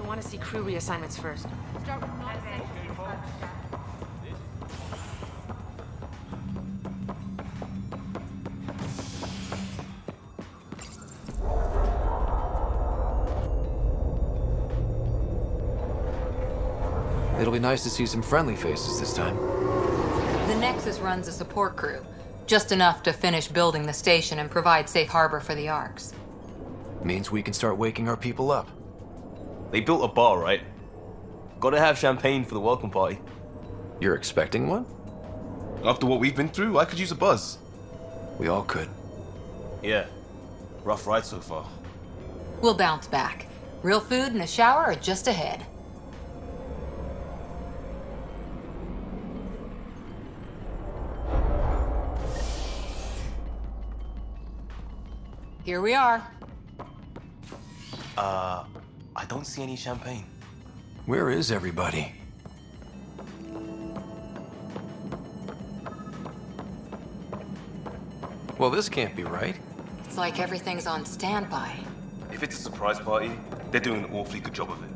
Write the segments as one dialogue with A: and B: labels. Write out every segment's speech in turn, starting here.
A: want to see crew reassignments first. Start with
B: It'll be nice to see some friendly faces this time.
C: The Nexus runs a support crew, just enough to finish building the station and provide safe harbor for the Arks.
B: Means we can start waking our people up.
D: They built a bar, right? Gotta have champagne for the welcome party.
B: You're expecting one?
D: After what we've been through, I could use a buzz.
B: We all could.
D: Yeah. Rough ride so far.
C: We'll bounce back. Real food and a shower are just ahead. Here we are.
D: I don't see any champagne.
B: Where is everybody? Well, this can't be right.
C: It's like everything's on standby.
D: If it's a surprise party, they're doing an awfully good job of it.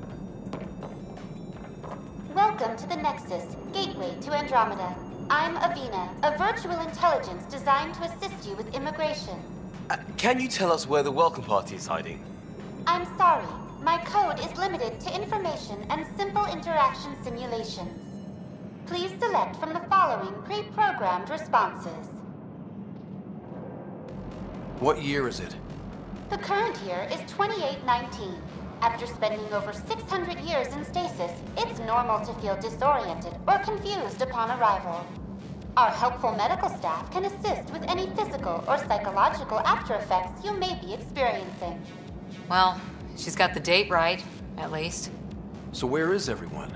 E: Welcome to the Nexus, gateway to Andromeda. I'm Avina, a virtual intelligence designed to assist you with immigration.
D: Can you tell us where the welcome party is hiding?
E: I'm sorry. My code is limited to information and simple interaction simulations. Please select from the following pre-programmed responses.
B: What year is it?
E: The current year is 2819. After spending over 600 years in stasis, it's normal to feel disoriented or confused upon arrival. Our helpful medical staff can assist with any physical or psychological after-effects you may be experiencing.
C: Well, she's got the date right, at least.
B: So where is everyone?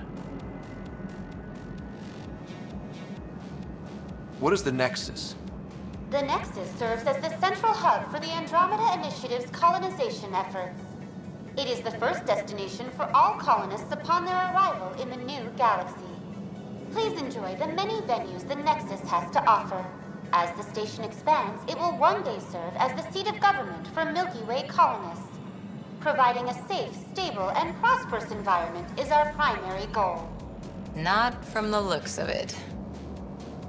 B: What is the Nexus?
E: The Nexus serves as the central hub for the Andromeda Initiative's colonization efforts. It is the first destination for all colonists upon their arrival in the new galaxy. Please enjoy the many venues the Nexus has to offer. As the station expands, it will one day serve as the seat of government for Milky Way colonists. Providing a safe, stable, and prosperous environment is our primary goal.
C: Not from the looks of it.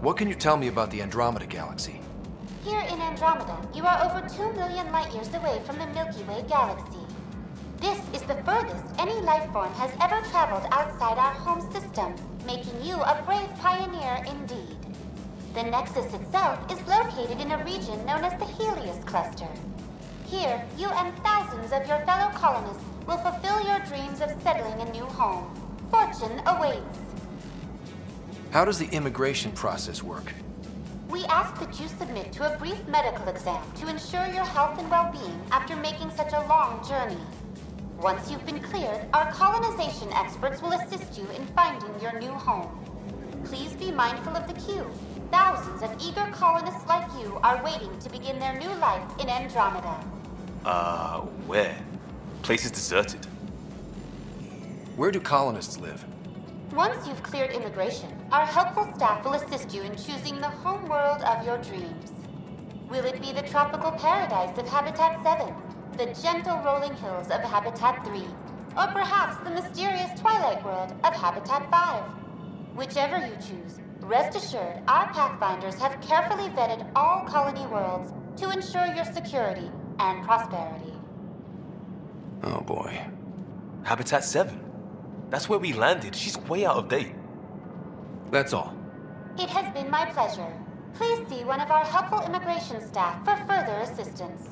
B: What can you tell me about the Andromeda galaxy?
E: Here in Andromeda, you are over 2 million light-years away from the Milky Way galaxy. This is the furthest any life form has ever traveled outside our home system, making you a brave pioneer indeed. The Nexus itself is located in a region known as the Helios Cluster. Here, you and thousands of your fellow colonists will fulfill your dreams of settling a new home. Fortune awaits.
B: How does the immigration process work?
E: We ask that you submit to a brief medical exam to ensure your health and well-being after making such a long journey. Once you've been cleared, our colonization experts will assist you in finding your new home. Please be mindful of the queue. Thousands of eager colonists like you are waiting to begin their new life in Andromeda.
D: Where? Place is deserted.
B: Where do colonists live?
E: Once you've cleared immigration, our helpful staff will assist you in choosing the home world of your dreams. Will it be the tropical paradise of Habitat 7, the gentle rolling hills of Habitat 3, or perhaps the mysterious twilight world of Habitat 5? Whichever you choose, rest assured our Pathfinders have carefully vetted all colony worlds to ensure your security and prosperity.
B: Oh boy.
D: Habitat 7. That's where we landed. She's way out of date.
B: That's all.
E: It has been my pleasure. Please see one of our helpful immigration staff for further assistance.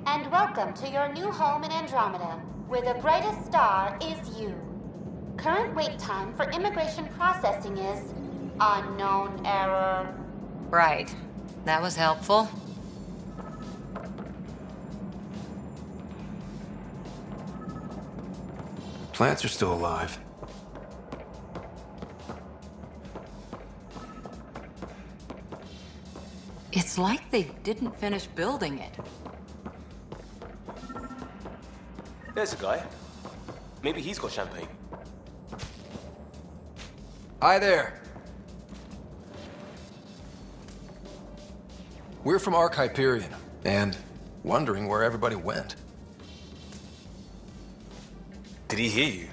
E: And welcome to your new home in Andromeda, where the brightest star is you. Current wait time for immigration processing is unknown error.
C: Right. That was helpful.
B: Plants are still alive.
C: It's like they didn't finish building it.
D: There's a guy. Maybe he's got champagne.
B: Hi there. We're from Ark Hyperion, and wondering where everybody went.
D: Did he hear you?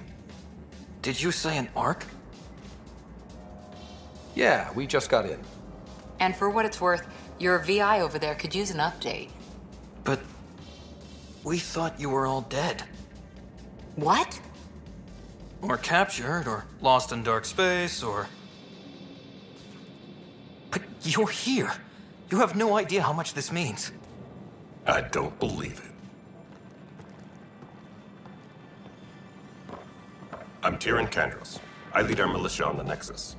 B: Did you say an Ark? Yeah, we just got in.
C: And for what it's worth, your VI over there could use an update.
B: But we thought you were all dead.
C: What?
B: Or captured, or lost in dark space, or... But you're here. You have no idea how much this means.
F: I don't believe it. I'm Tyrion Kandros. I lead our militia on the Nexus.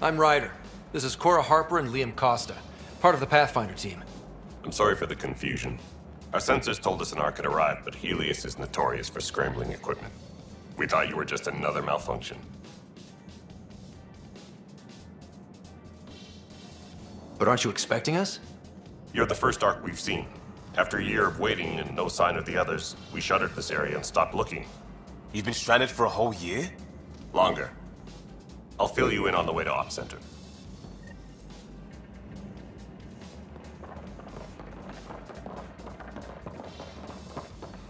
B: I'm Ryder. This is Cora Harper and Liam Costa, part of the Pathfinder team.
F: I'm sorry for the confusion. Our sensors told us an Ark had arrived, but Helios is notorious for scrambling equipment. We thought you were just another malfunction.
B: But aren't you expecting us?
F: You're the first Ark we've seen. After a year of waiting and no sign of the others, we shuttered this area and stopped looking.
D: You've been stranded for a whole year?
F: Longer. I'll fill you in on the way to Op Center.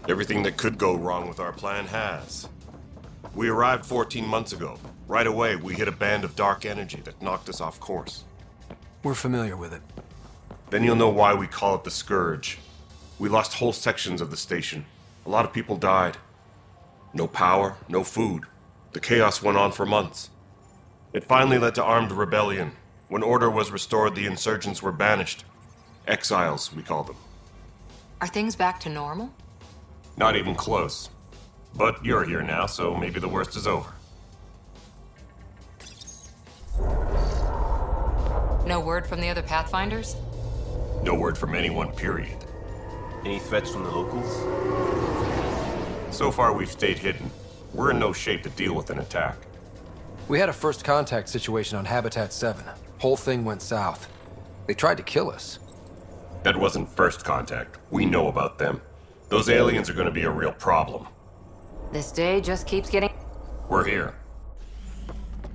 F: Everything that could go wrong with our plan has. We arrived 14 months ago. Right away, we hit a band of dark energy that knocked us off course.
B: We're familiar with it.
F: Then you'll know why we call it the Scourge. We lost whole sections of the station. A lot of people died. No power, no food. The chaos went on for months. It finally led to armed rebellion. When order was restored, the insurgents were banished. Exiles, we call them.
C: Are things back to normal?
F: Not even close. But you're here now, so maybe the worst is over.
C: No word from the other Pathfinders?
F: No word from anyone, period.
D: Any threats from the locals?
F: So far, we've stayed hidden. We're in no shape to deal with an attack.
B: We had a first contact situation on Habitat 7. Whole thing went south. They tried to kill us.
F: That wasn't first contact. We know about them. Those aliens are going to be a real problem.
C: This day just keeps getting...
F: We're here.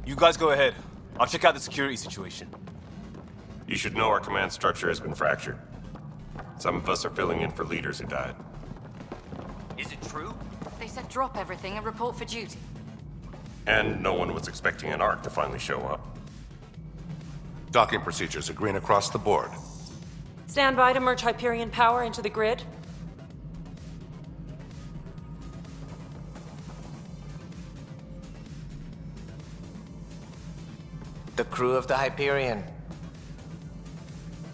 D: You guys go ahead. I'll check out the security situation.
F: You should know our command structure has been fractured. Some of us are filling in for leaders who died.
D: Is it true?
A: They said drop everything and report for duty.
F: And no one was expecting an Ark to finally show up.
G: Docking procedures are green across the board.
H: Stand by to merge Hyperion power into the grid.
I: The crew of the Hyperion.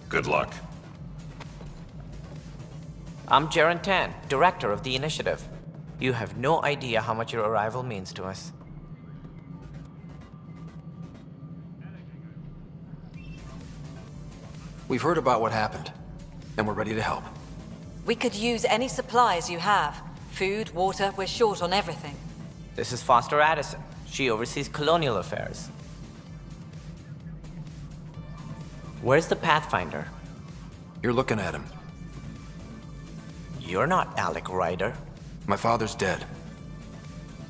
F: Good luck.
I: I'm Jaren Tan, director of the initiative. You have no idea how much your arrival means to us.
B: We've heard about what happened, and we're ready to help.
H: We could use any supplies you have. Food, water, we're short on everything.
I: This is Foster Addison. She oversees colonial affairs. Where's the Pathfinder?
B: You're looking at him.
I: You're not Alec Ryder.
B: My father's dead.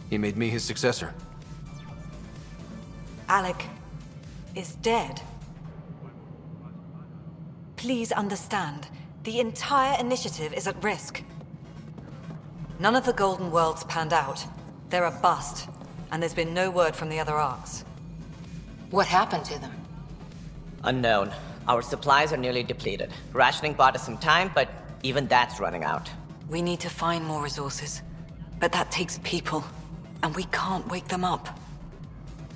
B: He made me his successor.
H: Alec is dead. Please understand, the entire initiative is at risk. None of the Golden Worlds panned out. They're a bust, and there's been no word from the other arcs.
C: What happened to them?
I: Unknown. Our supplies are nearly depleted. Rationing bought us some time, but even that's running out.
H: We need to find more resources, but that takes people, and we can't wake them up.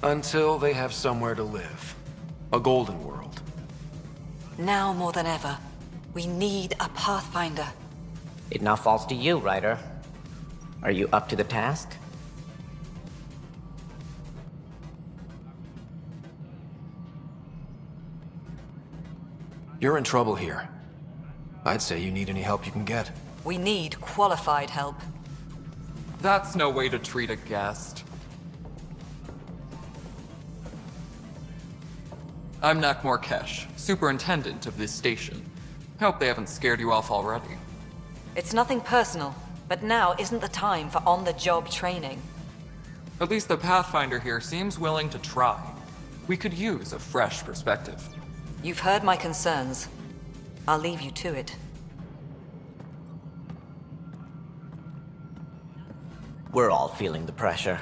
B: Until they have somewhere to live. A golden world.
H: Now more than ever, we need a Pathfinder.
I: It now falls to you, Ryder. Are you up to the task?
B: You're in trouble here. I'd say you need any help you can get.
H: We need qualified help.
J: That's no way to treat a guest. I'm Nakmor Kesh, superintendent of this station. Hope they haven't scared you off already.
H: It's nothing personal, but now isn't the time for on-the-job training.
J: At least the Pathfinder here seems willing to try. We could use a fresh perspective.
H: You've heard my concerns. I'll leave you to it.
I: We're all feeling the pressure.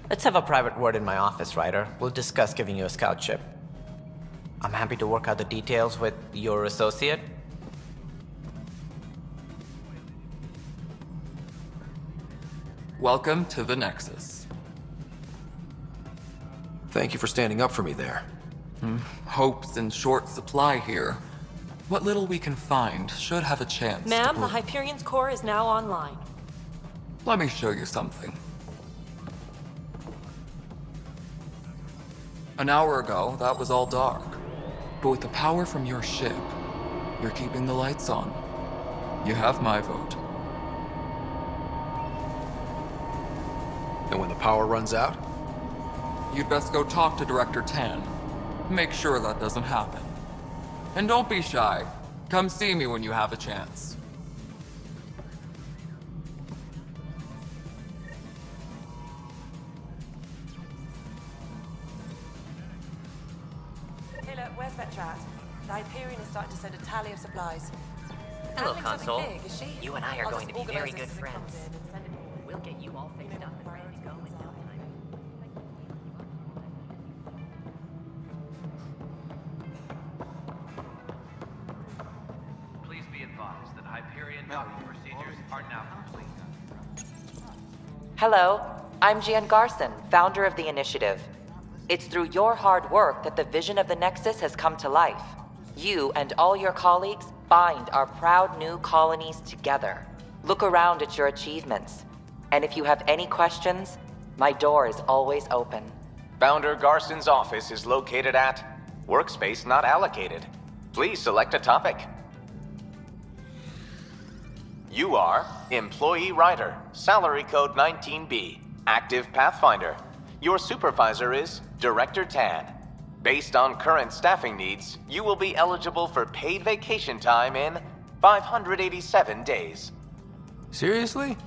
I: Let's have a private word in my office, Ryder. We'll discuss giving you a scout ship. I'm happy to work out the details with your associate.
J: Welcome to the Nexus.
B: Thank you for standing up for me there.
J: Hope's in short supply here. What little we can find should have a chance.
K: Ma'am, the Hyperion's core is now online.
J: Let me show you something. An hour ago, that was all dark. But with the power from your ship, you're keeping the lights on. You have my vote.
B: And when the power runs out?
J: You'd best go talk to Director Tan. Make sure that doesn't happen. And don't be shy. Come see me when you have a chance.
K: Hey look, where's Vetrat? The Hyperion is starting to send a tally of supplies.
I: Hello,
K: Handling something
I: Console.
K: big, is she?
I: You and I are
K: I'll
I: going
K: just
I: to be very
K: organize
I: good
K: this as it
I: friends.
K: comes in and send it forward.
I: We'll get you all fixed up and ready to go in no time.
L: Please be advised that Hyperion docking procedures are now complete.
M: Hello, I'm Jan Garson, founder of the initiative. It's through your hard work that the vision of the Nexus has come to life. You and all your colleagues bind our proud new colonies together. Look around at your achievements. And if you have any questions, my door is always open.
L: Founder Garson's office is located at Workspace Not Allocated. Please select a topic. You are Employee Rider, Salary Code 19B, Active Pathfinder. Your supervisor is Director Tan. Based on current staffing needs, you will be eligible for paid vacation time in 587 days.
B: Seriously?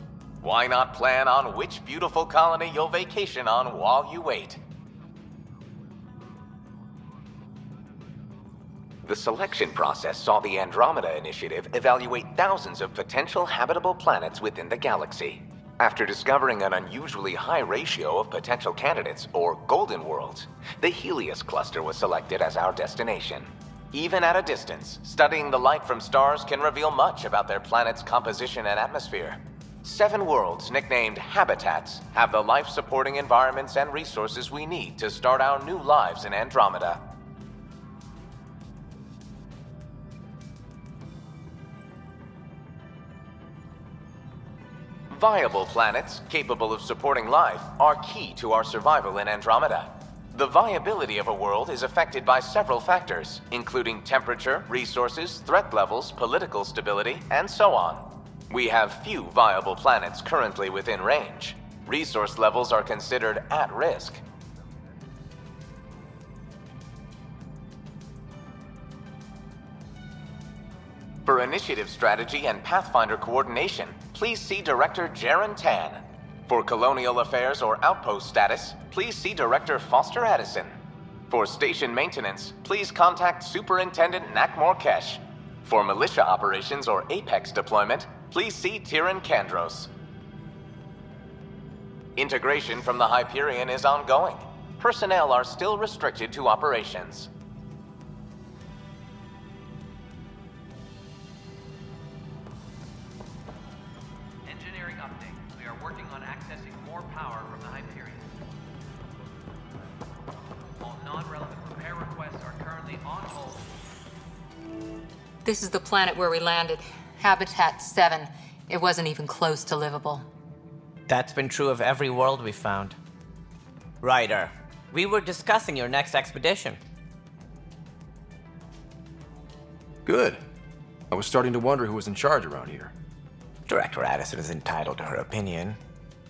L: Why not plan on which beautiful colony you'll vacation on while you wait? The selection process saw the Andromeda Initiative evaluate thousands of potential habitable planets within the galaxy. After discovering an unusually high ratio of potential candidates, or golden worlds, the Helios cluster was selected as our destination. Even at a distance, studying the light from stars can reveal much about their planet's composition and atmosphere. 7 worlds, nicknamed habitats, have the life-supporting environments and resources we need to start our new lives in Andromeda. Viable planets, capable of supporting life, are key to our survival in Andromeda. The viability of a world is affected by several factors, including temperature, resources, threat levels, political stability, and so on. We have few viable planets currently within range. Resource levels are considered at risk. For initiative strategy and Pathfinder coordination, please see Director Jaren Tan. For colonial affairs or outpost status, please see Director Foster Addison. For station maintenance, please contact Superintendent Nakmor Kesh. For militia operations or Apex deployment, please see Tyran Kandros. Integration from the Hyperion is ongoing. Personnel are still restricted to operations. Engineering update. We are working on accessing more power from the Hyperion. All non-relevant repair requests are currently on hold.
C: This is the planet where we landed. Habitat 7. It wasn't even close to livable.
I: That's been true of every world we found. Ryder, we were discussing your next expedition.
B: Good. I was starting to wonder who was in charge around here.
I: Director Addison is entitled to her opinion,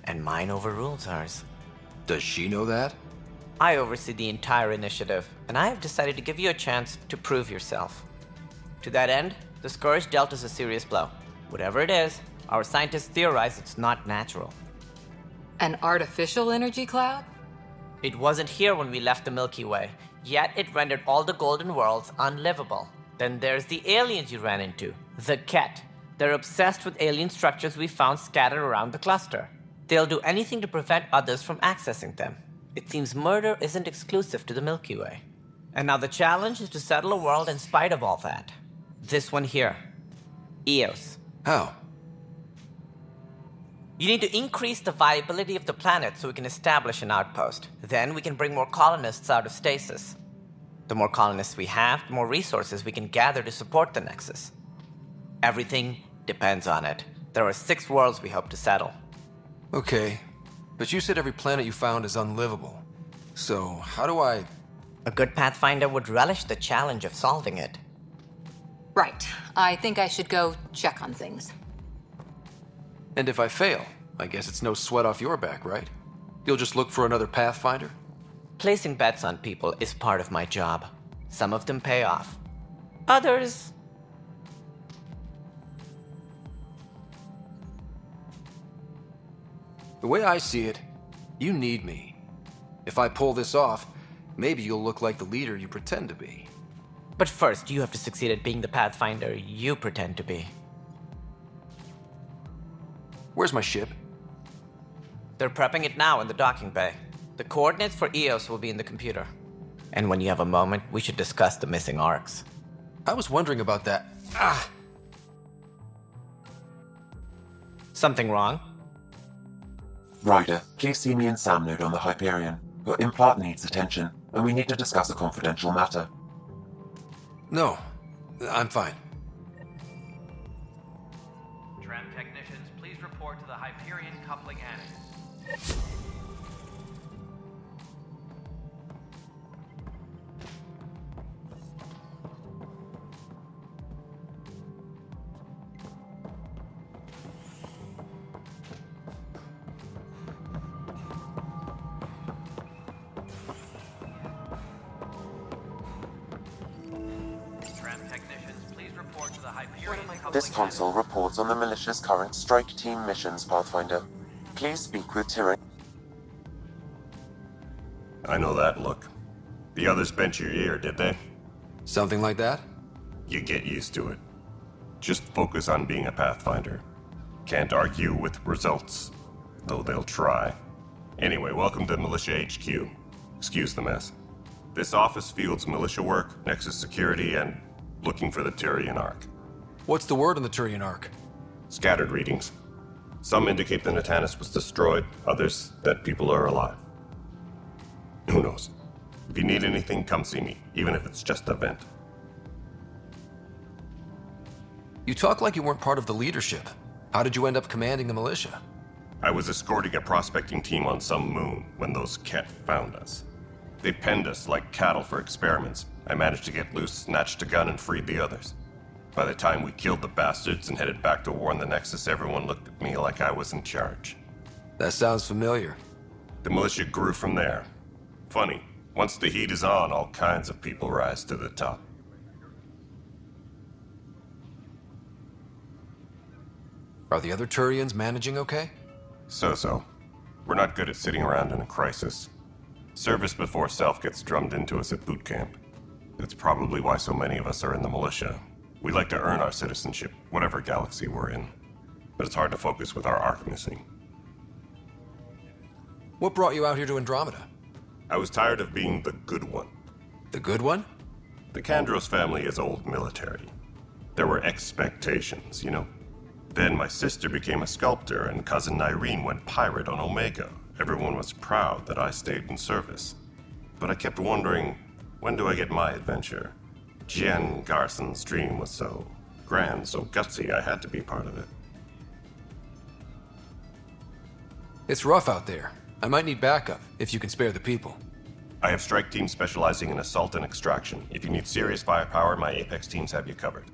I: and mine overrules hers.
B: Does she know that?
I: I oversee the entire initiative, and I have decided to give you a chance to prove yourself. To that end, the Scourge dealt us a serious blow. Whatever it is, our scientists theorize it's not natural.
C: An artificial energy cloud?
I: It wasn't here when we left the Milky Way, yet it rendered all the golden worlds unlivable. Then there's the aliens you ran into, the Ket. They're obsessed with alien structures we found scattered around the cluster. They'll do anything to prevent others from accessing them. It seems murder isn't exclusive to the Milky Way. And now the challenge is to settle a world in spite of all that. This one here. Eos.
B: How?
I: You need to increase the viability of the planet so we can establish an outpost. Then we can bring more colonists out of stasis. The more colonists we have, the more resources we can gather to support the Nexus. Everything depends on it. There are 6 worlds we hope to settle.
B: Okay, but you said every planet you found is unlivable. So, how do I...
I: A good Pathfinder would relish the challenge of solving it.
C: Right. I think I should go check on things.
B: And if I fail, I guess it's no sweat off your back, right? You'll just look for another Pathfinder?
I: Placing bets on people is part of my job. Some of them pay off. Others...
B: The way I see it, you need me. If I pull this off, maybe you'll look like the leader you pretend to be.
I: But first, you have to succeed at being the Pathfinder you pretend to be.
B: Where's my ship?
I: They're prepping it now in the docking bay. The coordinates for Eos will be in the computer. And when you have a moment, we should discuss the missing arcs.
B: I was wondering about that. Ah!
I: Something wrong?
N: Ryder, please see me and Sam Node on the Hyperion. Your implant needs attention, and we need to discuss a confidential matter.
B: No, I'm fine.
O: Tram technicians, please report to the Hyperion coupling annex.
N: This console reports on the militia's current strike team missions, Pathfinder. Please speak with Tyranny.
F: I know that look. The others bent your ear, did they?
B: Something like that?
F: You get used to it. Just focus on being a Pathfinder. Can't argue with results, though they'll try. Anyway, welcome to Militia HQ. Excuse the mess. This office fields militia work, Nexus security, and looking for the Turian Ark.
B: What's the word on the Turian Ark?
F: Scattered readings. Some indicate the Natanus was destroyed, others that people are alive. Who knows? If you need anything, come see me, even if it's just a vent.
B: You talk like you weren't part of the leadership. How did you end up commanding the militia?
F: I was escorting a prospecting team on some moon when those Ket found us. They penned us like cattle for experiments. I managed to get loose, snatched a gun, and freed the others. By the time we killed the bastards and headed back to warn the Nexus, everyone looked at me like I was in charge.
B: That sounds familiar.
F: The militia grew from there. Funny, once the heat is on, all kinds of people rise to the top.
B: Are the other Turians managing okay?
F: So-so. We're not good at sitting around in a crisis. Service before self gets drummed into us at boot camp. That's probably why so many of us are in the militia. We like to earn our citizenship, whatever galaxy we're in. But it's hard to focus with our arc missing.
B: What brought you out here to Andromeda?
F: I was tired of being the good one.
B: The good one?
F: The Kandros family is old military. There were expectations, you know? Then my sister became a sculptor and cousin Irene went pirate on Omega. Everyone was proud that I stayed in service. But I kept wondering, when do I get my adventure? Jen Garson's dream was so grand, so gutsy, I had to be part of it.
B: It's rough out there. I might need backup, if you can spare the people.
F: I have strike teams specializing in assault and extraction. If you need serious firepower, my Apex teams have you covered.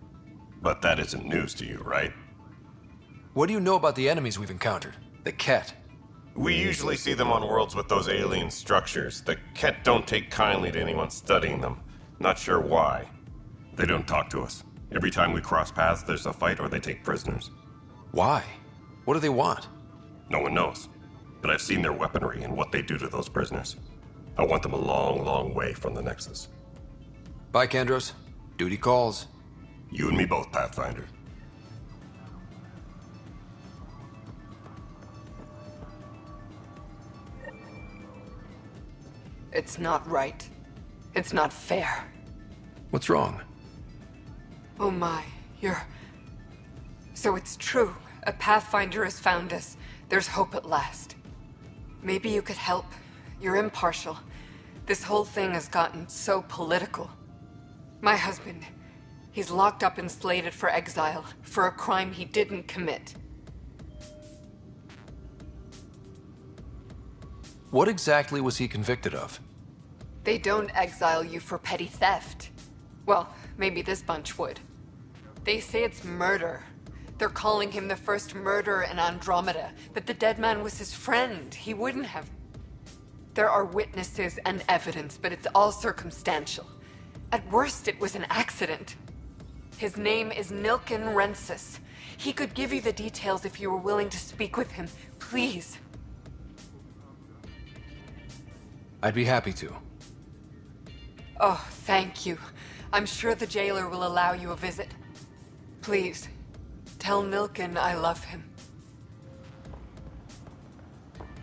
F: But that isn't news to you, right?
B: What do you know about the enemies we've encountered? The Ket?
F: We usually see them on worlds with those alien structures. The Ket don't take kindly to anyone studying them. Not sure why. They don't talk to us. Every time we cross paths, there's a fight or they take prisoners.
B: Why? What do they want?
F: No one knows. But I've seen their weaponry and what they do to those prisoners. I want them a long, long way from the Nexus.
B: Bye, Kandros. Duty calls.
F: You and me both, Pathfinder.
P: It's not right. It's not fair.
B: What's wrong?
P: Oh my, you're... So it's true. A Pathfinder has found us. There's hope at last. Maybe you could help. You're impartial. This whole thing has gotten so political. My husband, he's locked up and slated for exile for a crime he didn't commit.
B: What exactly was he convicted of?
P: They don't exile you for petty theft. Well, maybe this bunch would. They say it's murder. They're calling him the first murderer in Andromeda, but the dead man was his friend. He wouldn't have... There are witnesses and evidence, but it's all circumstantial. At worst, it was an accident. His name is Nilken Rensis. He could give you the details if you were willing to speak with him. Please.
B: I'd be happy to.
P: Oh, thank you. I'm sure the jailer will allow you a visit. Please, tell Nilken I love him.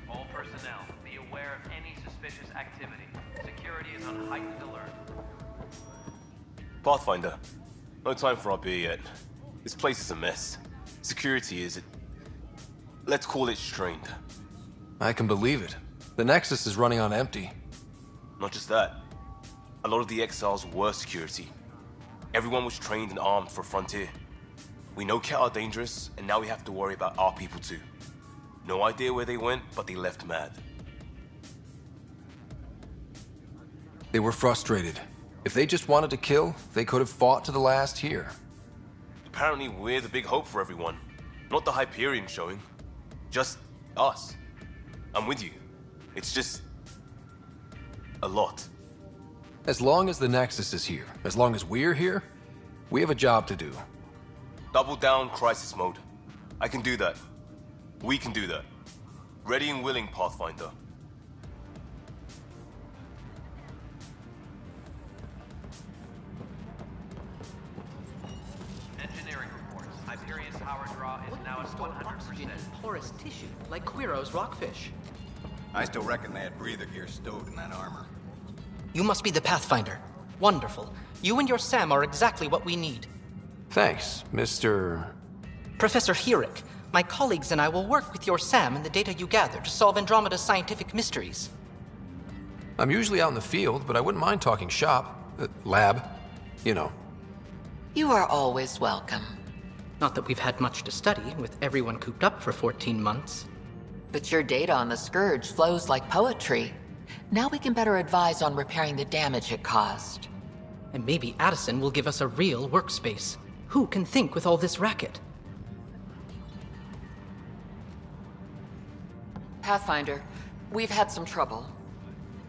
O: All personnel, be aware of any suspicious activity. Security is on heightened alert.
D: Pathfinder, no time for our beer yet. This place is a mess. Security is... let's call it strained.
B: I can believe it. The Nexus is running on empty.
D: Not just that. A lot of the exiles were security. Everyone was trained and armed for Frontier. We know Cat are dangerous, and now we have to worry about our people too. No idea where they went, but they left mad.
B: They were frustrated. If they just wanted to kill, they could have fought to the last here.
D: Apparently we're the big hope for everyone. Not the Hyperion showing. Just us. I'm with you. It's just... a lot.
B: As long as the Nexus is here, as long as we're here, we have a job to do.
D: Double down crisis mode. I can do that. We can do that. Ready and willing, Pathfinder.
O: Engineering reports. Hyperion's power draw is now at 100%.
Q: In porous tissue, like Quiro's rockfish.
R: I still reckon they had breather gear stowed in that armor.
Q: You must be the Pathfinder. Wonderful. You and your Sam are exactly what we need.
B: Thanks, Mr...
Q: Professor Herrick. My colleagues and I will work with your Sam and the data you gather to solve Andromeda's scientific mysteries.
B: I'm usually out in the field, but I wouldn't mind talking shop. Lab. You know.
M: You are always welcome.
Q: Not that we've had much to study, with everyone cooped up for 14 months.
M: But your data on the Scourge flows like poetry. Now we can better advise on repairing the damage it caused.
Q: And maybe Addison will give us a real workspace. Who can think with all this racket?
A: Pathfinder, we've had some trouble.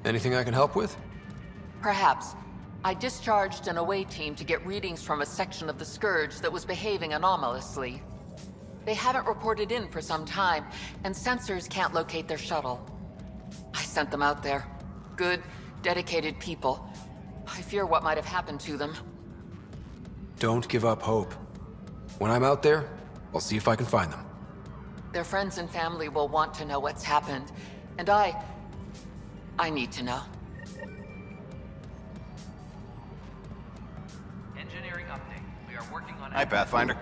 B: Anything I can help with?
A: Perhaps. I discharged an away team to get readings from a section of the Scourge that was behaving anomalously. They haven't reported in for some time, and sensors can't locate their shuttle. I sent them out there. Good, dedicated people. I fear what might have happened to them.
B: Don't give up hope. When I'm out there, I'll see if I can find them.
A: Their friends and family will want to know what's happened, and I need to know.
O: Engineering update. We are working on...
R: Hi, Pathfinder.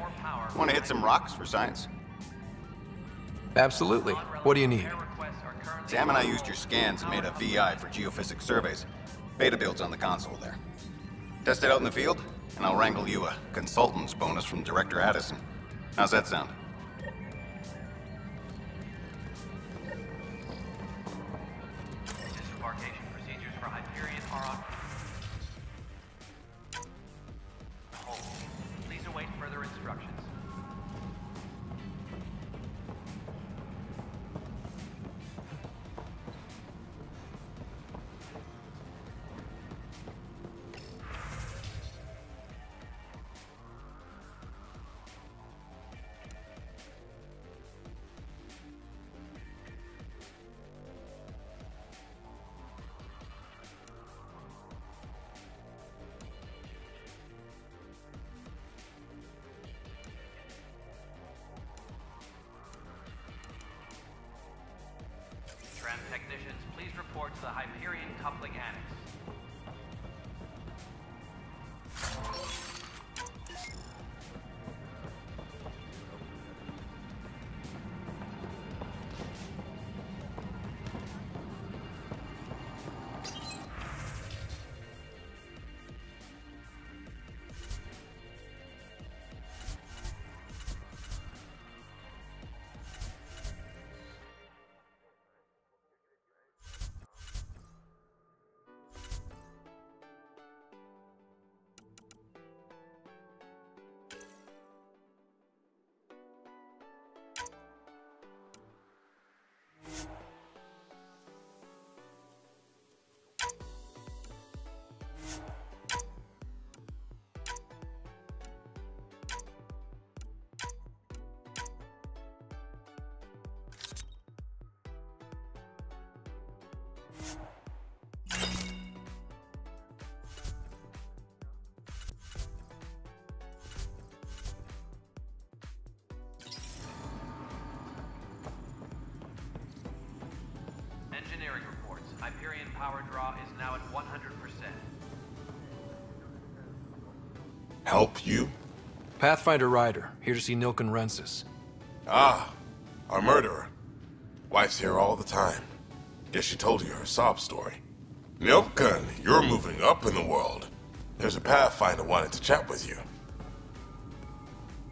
R: Want to hit some rocks for science?
B: Absolutely. What do you need?
R: Sam and I used your scans and made a VI for geophysics surveys. Beta builds on the console there. Test it out in the field, and I'll wrangle you a consultant's bonus from Director Addison. How's that sound?
O: Disembarkation procedures for Hyperion are on... hold. Please await further instructions. Technicians, please report to the Hyperion coupling annex. Engineering reports. Hyperion power draw is now at 100%.
F: Help you?
B: Pathfinder Ryder, here to see Nilken Rensis.
F: Ah, our murderer. Wife's here all the time. Guess she told you her sob story. Nilken, you're moving up in the world. There's a Pathfinder wanting to chat with you.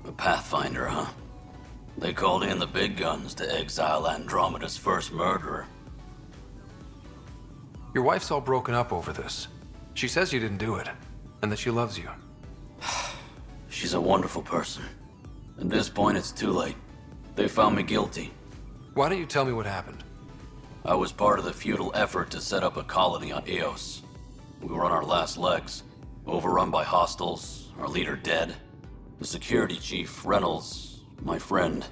S: The Pathfinder, huh? They called in the big guns to exile Andromeda's first murderer.
B: Your wife's all broken up over this. She says you didn't do it, and that she loves you.
S: She's a wonderful person. At this point, it's too late. They found me guilty.
B: Why don't you tell me what happened?
S: I was part of the futile effort to set up a colony on Eos. We were on our last legs, overrun by hostiles, our leader dead. The security chief, Reynolds, my friend,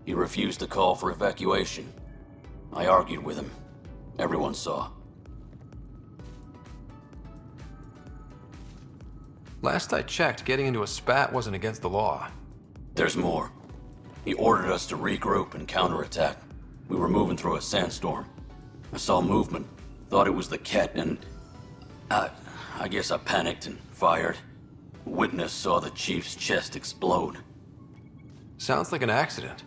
S: he refused to call for evacuation. I argued with him. Everyone saw.
B: Last I checked, getting into a spat wasn't against the law.
S: There's more. He ordered us to regroup and counterattack. We were moving through a sandstorm. I saw movement, thought it was the Ket, and I guess I panicked and fired. A witness saw the chief's chest explode.
B: Sounds like an accident.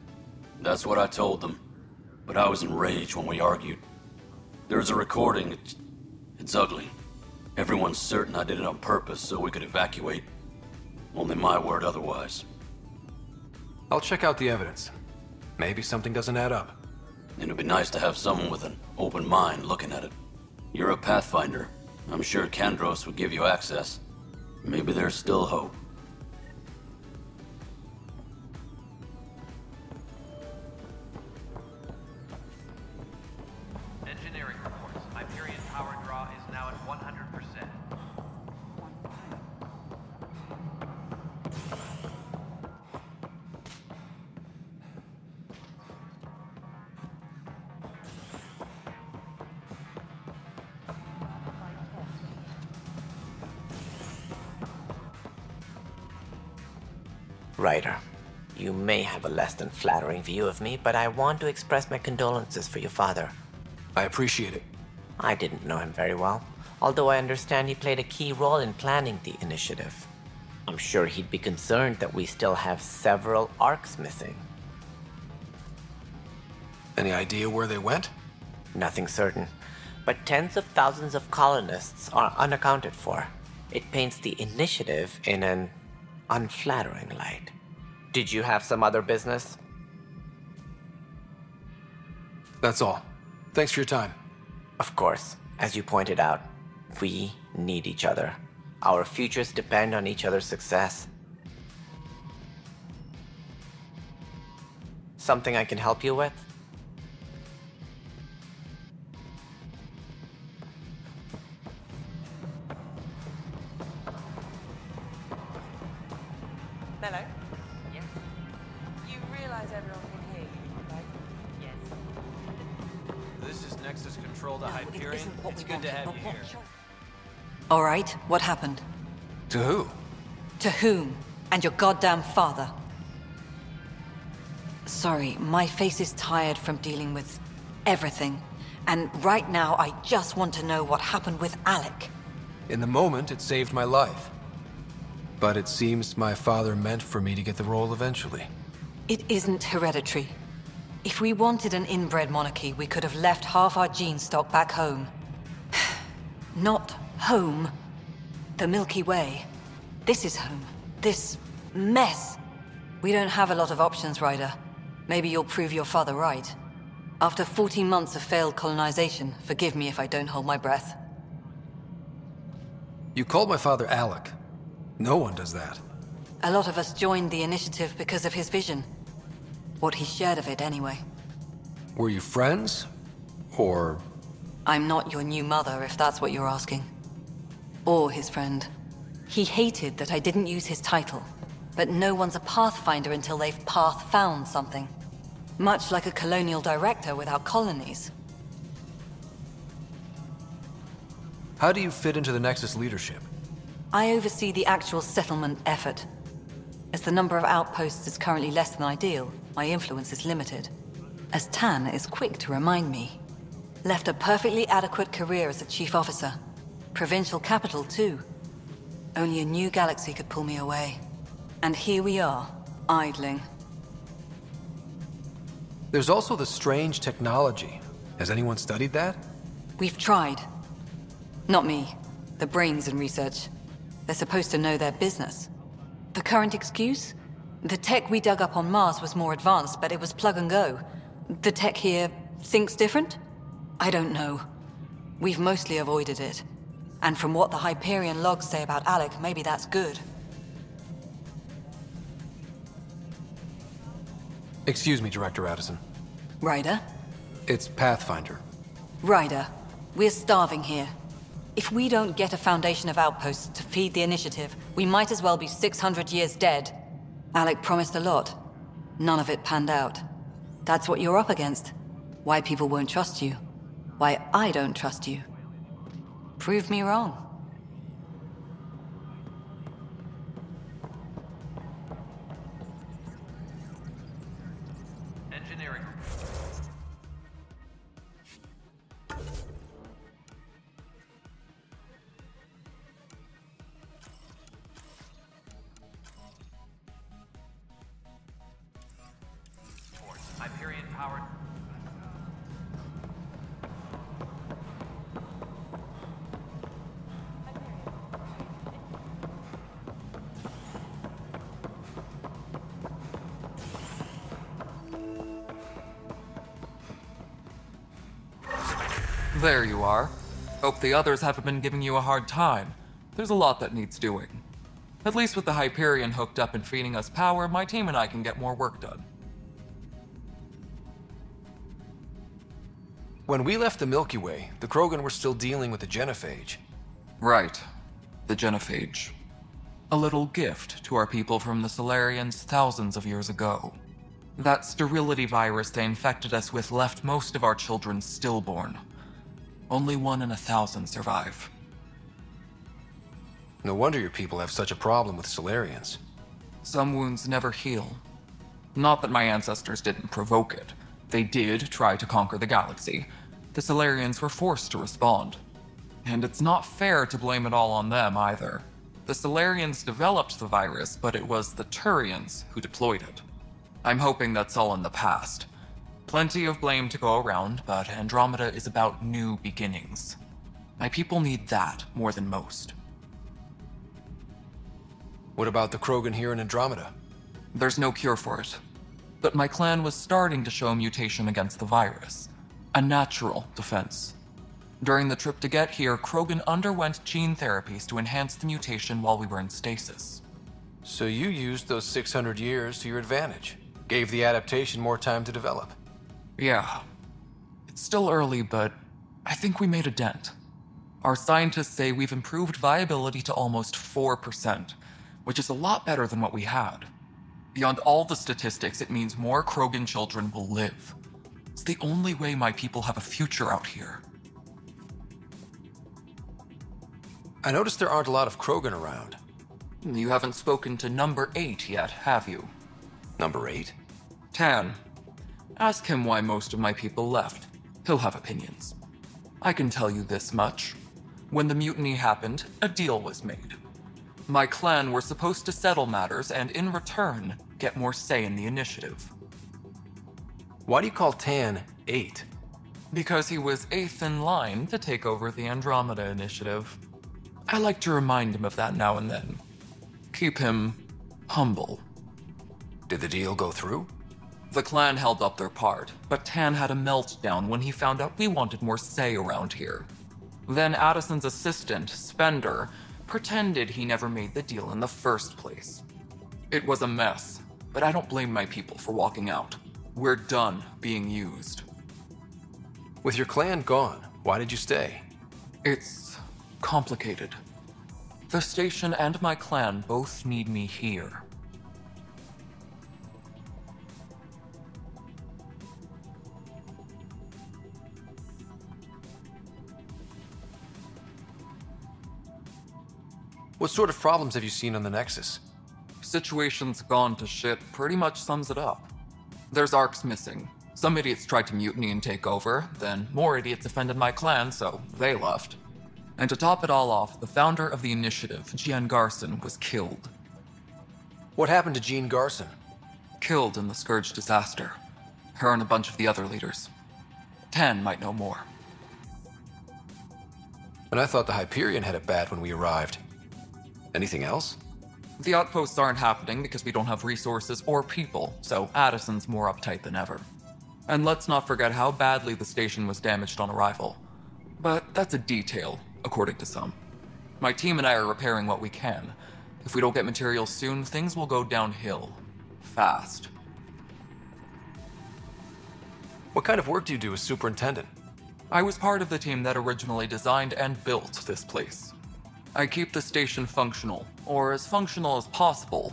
S: That's what I told them, but I was enraged when we argued. There's a recording. It's ugly. Everyone's certain I did it on purpose so we could evacuate. Only my word otherwise.
B: I'll check out the evidence. Maybe something doesn't add up.
S: It'd be nice to have someone with an open mind looking at it. You're a Pathfinder. I'm sure Kandros would give you access. Maybe there's still hope.
O: Engineering reports. Hyperion power draw is now at 100%.
I: Ryder, you may have a less than flattering view of me, but I want to express my condolences for your father.
B: I appreciate it.
I: I didn't know him very well, although I understand he played a key role in planning the initiative. I'm sure he'd be concerned that we still have several arcs missing.
B: Any idea where they went?
I: Nothing certain, but tens of thousands of colonists are unaccounted for. It paints the initiative in an unflattering light. Did you have some other business?
B: That's all. Thanks for your time.
I: Of course. As you pointed out, we need each other. Our futures depend on each other's success. Something I can help you with?
K: Mello? Yes? You realize everyone can hear you, right? Yes.
T: This is Nexus Control to Hyperion. It's good to have you here.
H: All right, what happened?
B: To who?
H: To whom? And your goddamn father. Sorry, my face is tired from dealing with everything. And right now, I just want to know what happened with Alec.
B: In the moment, it saved my life. But it seems my father meant for me to get the role eventually.
H: It isn't hereditary. If we wanted an inbred monarchy, we could have left half our gene stock back home. Not home. The Milky Way. This is home. This mess. We don't have a lot of options, Ryder. Maybe you'll prove your father right. After 14 months of failed colonization, forgive me if I don't hold my breath.
B: You called my father Alec. No one does that.
H: A lot of us joined the initiative because of his vision. What he shared of it, anyway.
B: Were you friends? Or...
H: I'm not your new mother, if that's what you're asking. Or his friend. He hated that I didn't use his title. But no one's a pathfinder until they've path-found something. Much like a colonial director without colonies.
B: How do you fit into the Nexus leadership?
H: I oversee the actual settlement effort. As the number of outposts is currently less than ideal, my influence is limited. As Tan is quick to remind me. Left a perfectly adequate career as a chief officer. Provincial capital, too. Only a new galaxy could pull me away. And here we are, idling.
B: There's also the strange technology. Has anyone studied that?
H: We've tried. Not me. The brains in research. They're supposed to know their business. The current excuse? The tech we dug up on Mars was more advanced, but it was plug and go. The tech here thinks different? I don't know. We've mostly avoided it. And from what the Hyperion logs say about Alec, maybe that's good.
B: Excuse me, Director Addison.
H: Ryder?
B: It's Pathfinder.
H: Ryder, we're starving here. If we don't get a foundation of outposts to feed the initiative, we might as well be 600 years dead. Alec promised a lot. None of it panned out. That's what you're up against. Why people won't trust you. Why I don't trust you. Prove me wrong.
O: Engineering. Hyperion powered.
J: There you are. Hope the others haven't been giving you a hard time. There's a lot that needs doing. At least with the Hyperion hooked up and feeding us power, my team and I can get more work done.
B: When we left the Milky Way, the Krogan were still dealing with the genophage.
J: Right. The genophage. A little gift to our people from the Solarians thousands of years ago. That sterility virus they infected us with left most of our children stillborn. Only 1 in 1,000 survive.
B: No wonder your people have such a problem with Solarians.
J: Some wounds never heal. Not that my ancestors didn't provoke it. They did try to conquer the galaxy. The Solarians were forced to respond. And it's not fair to blame it all on them either. The Solarians developed the virus, but it was the Turians who deployed it. I'm hoping that's all in the past. Plenty of blame to go around, but Andromeda is about new beginnings. My people need that more than most.
B: What about the Krogan here in Andromeda?
J: There's no cure for it. But my clan was starting to show a mutation against the virus. A natural defense. During the trip to get here, Krogan underwent gene therapies to enhance the mutation while we were in stasis.
B: So you used those 600 years to your advantage. Gave the adaptation more time to develop.
J: Yeah. It's still early, but I think we made a dent. Our scientists say we've improved viability to almost 4%, which is a lot better than what we had. Beyond all the statistics, it means more Krogan children will live. It's the only way my people have a future out here.
B: I noticed there aren't a lot of Krogan around.
J: You haven't spoken to number 8 yet, have you?
B: Number 8?
J: Tan. Ask him why most of my people left. He'll have opinions. I can tell you this much. When the mutiny happened, a deal was made. My clan were supposed to settle matters and, in return, get more say in the initiative.
B: Why do you call Tan 8?
J: Because he was 8th in line to take over the Andromeda initiative. I like to remind him of that now and then. Keep him humble.
B: Did the deal go through?
J: The clan held up their part, but Tan had a meltdown when he found out we wanted more say around here. Then Addison's assistant, Spender, pretended he never made the deal in the first place. It was a mess, but I don't blame my people for walking out. We're done being used.
B: With your clan gone, why did you stay?
J: It's complicated. The station and my clan both need me here.
B: What sort of problems have you seen on the Nexus?
J: Situation's gone to shit pretty much sums it up. There's arcs missing. Some idiots tried to mutiny and take over, then more idiots offended my clan, so they left. And to top it all off, the founder of the initiative, Jean Garson, was killed.
B: What happened to Jean Garson?
J: Killed in the Scourge disaster. Her and a bunch of the other leaders. Tan might know more.
B: And I thought the Hyperion had it bad when we arrived. Anything else?
J: The outposts aren't happening because we don't have resources or people, so Addison's more uptight than ever. And let's not forget how badly the station was damaged on arrival. But that's a detail, according to some. My team and I are repairing what we can. If we don't get materials soon, things will go downhill. Fast.
B: What kind of work do you do as superintendent?
J: I was part of the team that originally designed and built this place. I keep the station functional, or as functional as possible,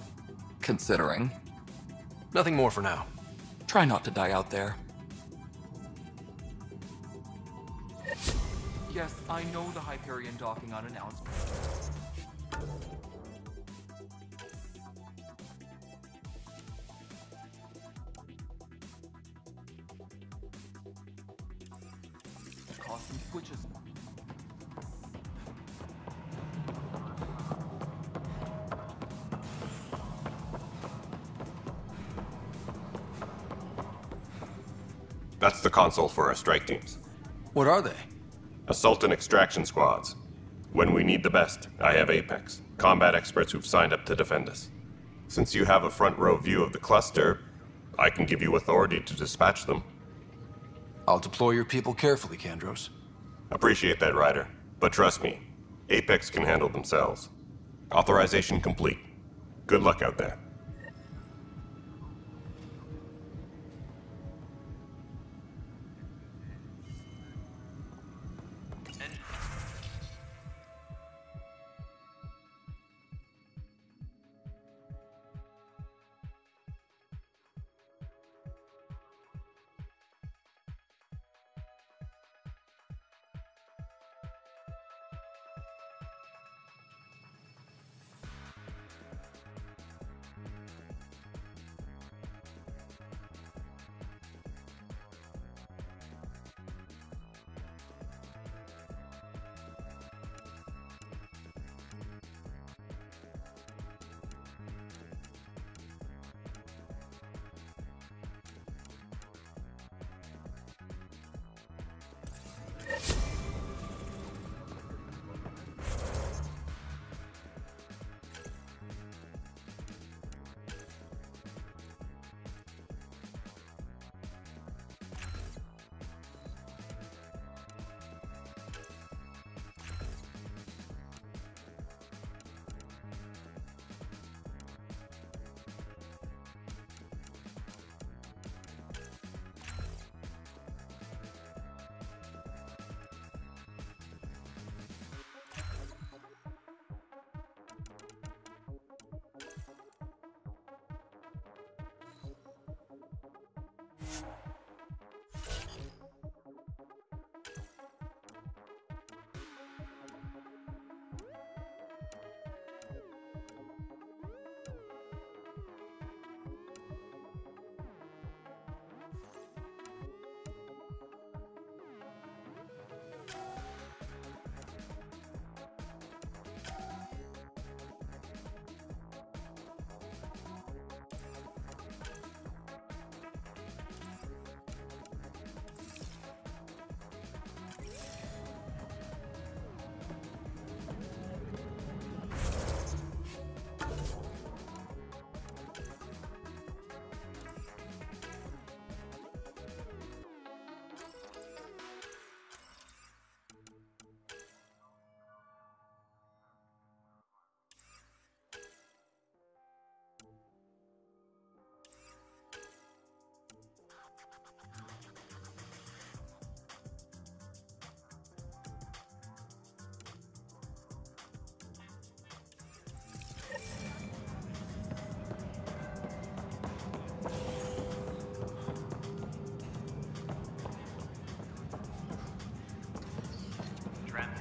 J: considering.
B: Nothing more for now.
J: Try not to die out there. Yes, I know the Hyperion docking unannounced. Cause some switches.
F: That's the console for our strike teams.
B: What are they?
F: Assault and extraction squads. When we need the best, I have Apex, combat experts who've signed up to defend us. Since you have a front row view of the cluster, I can give you authority to dispatch them.
B: I'll deploy your people carefully, Kandros.
F: Appreciate that, Ryder. But trust me, Apex can handle themselves. Authorization complete. Good luck out there.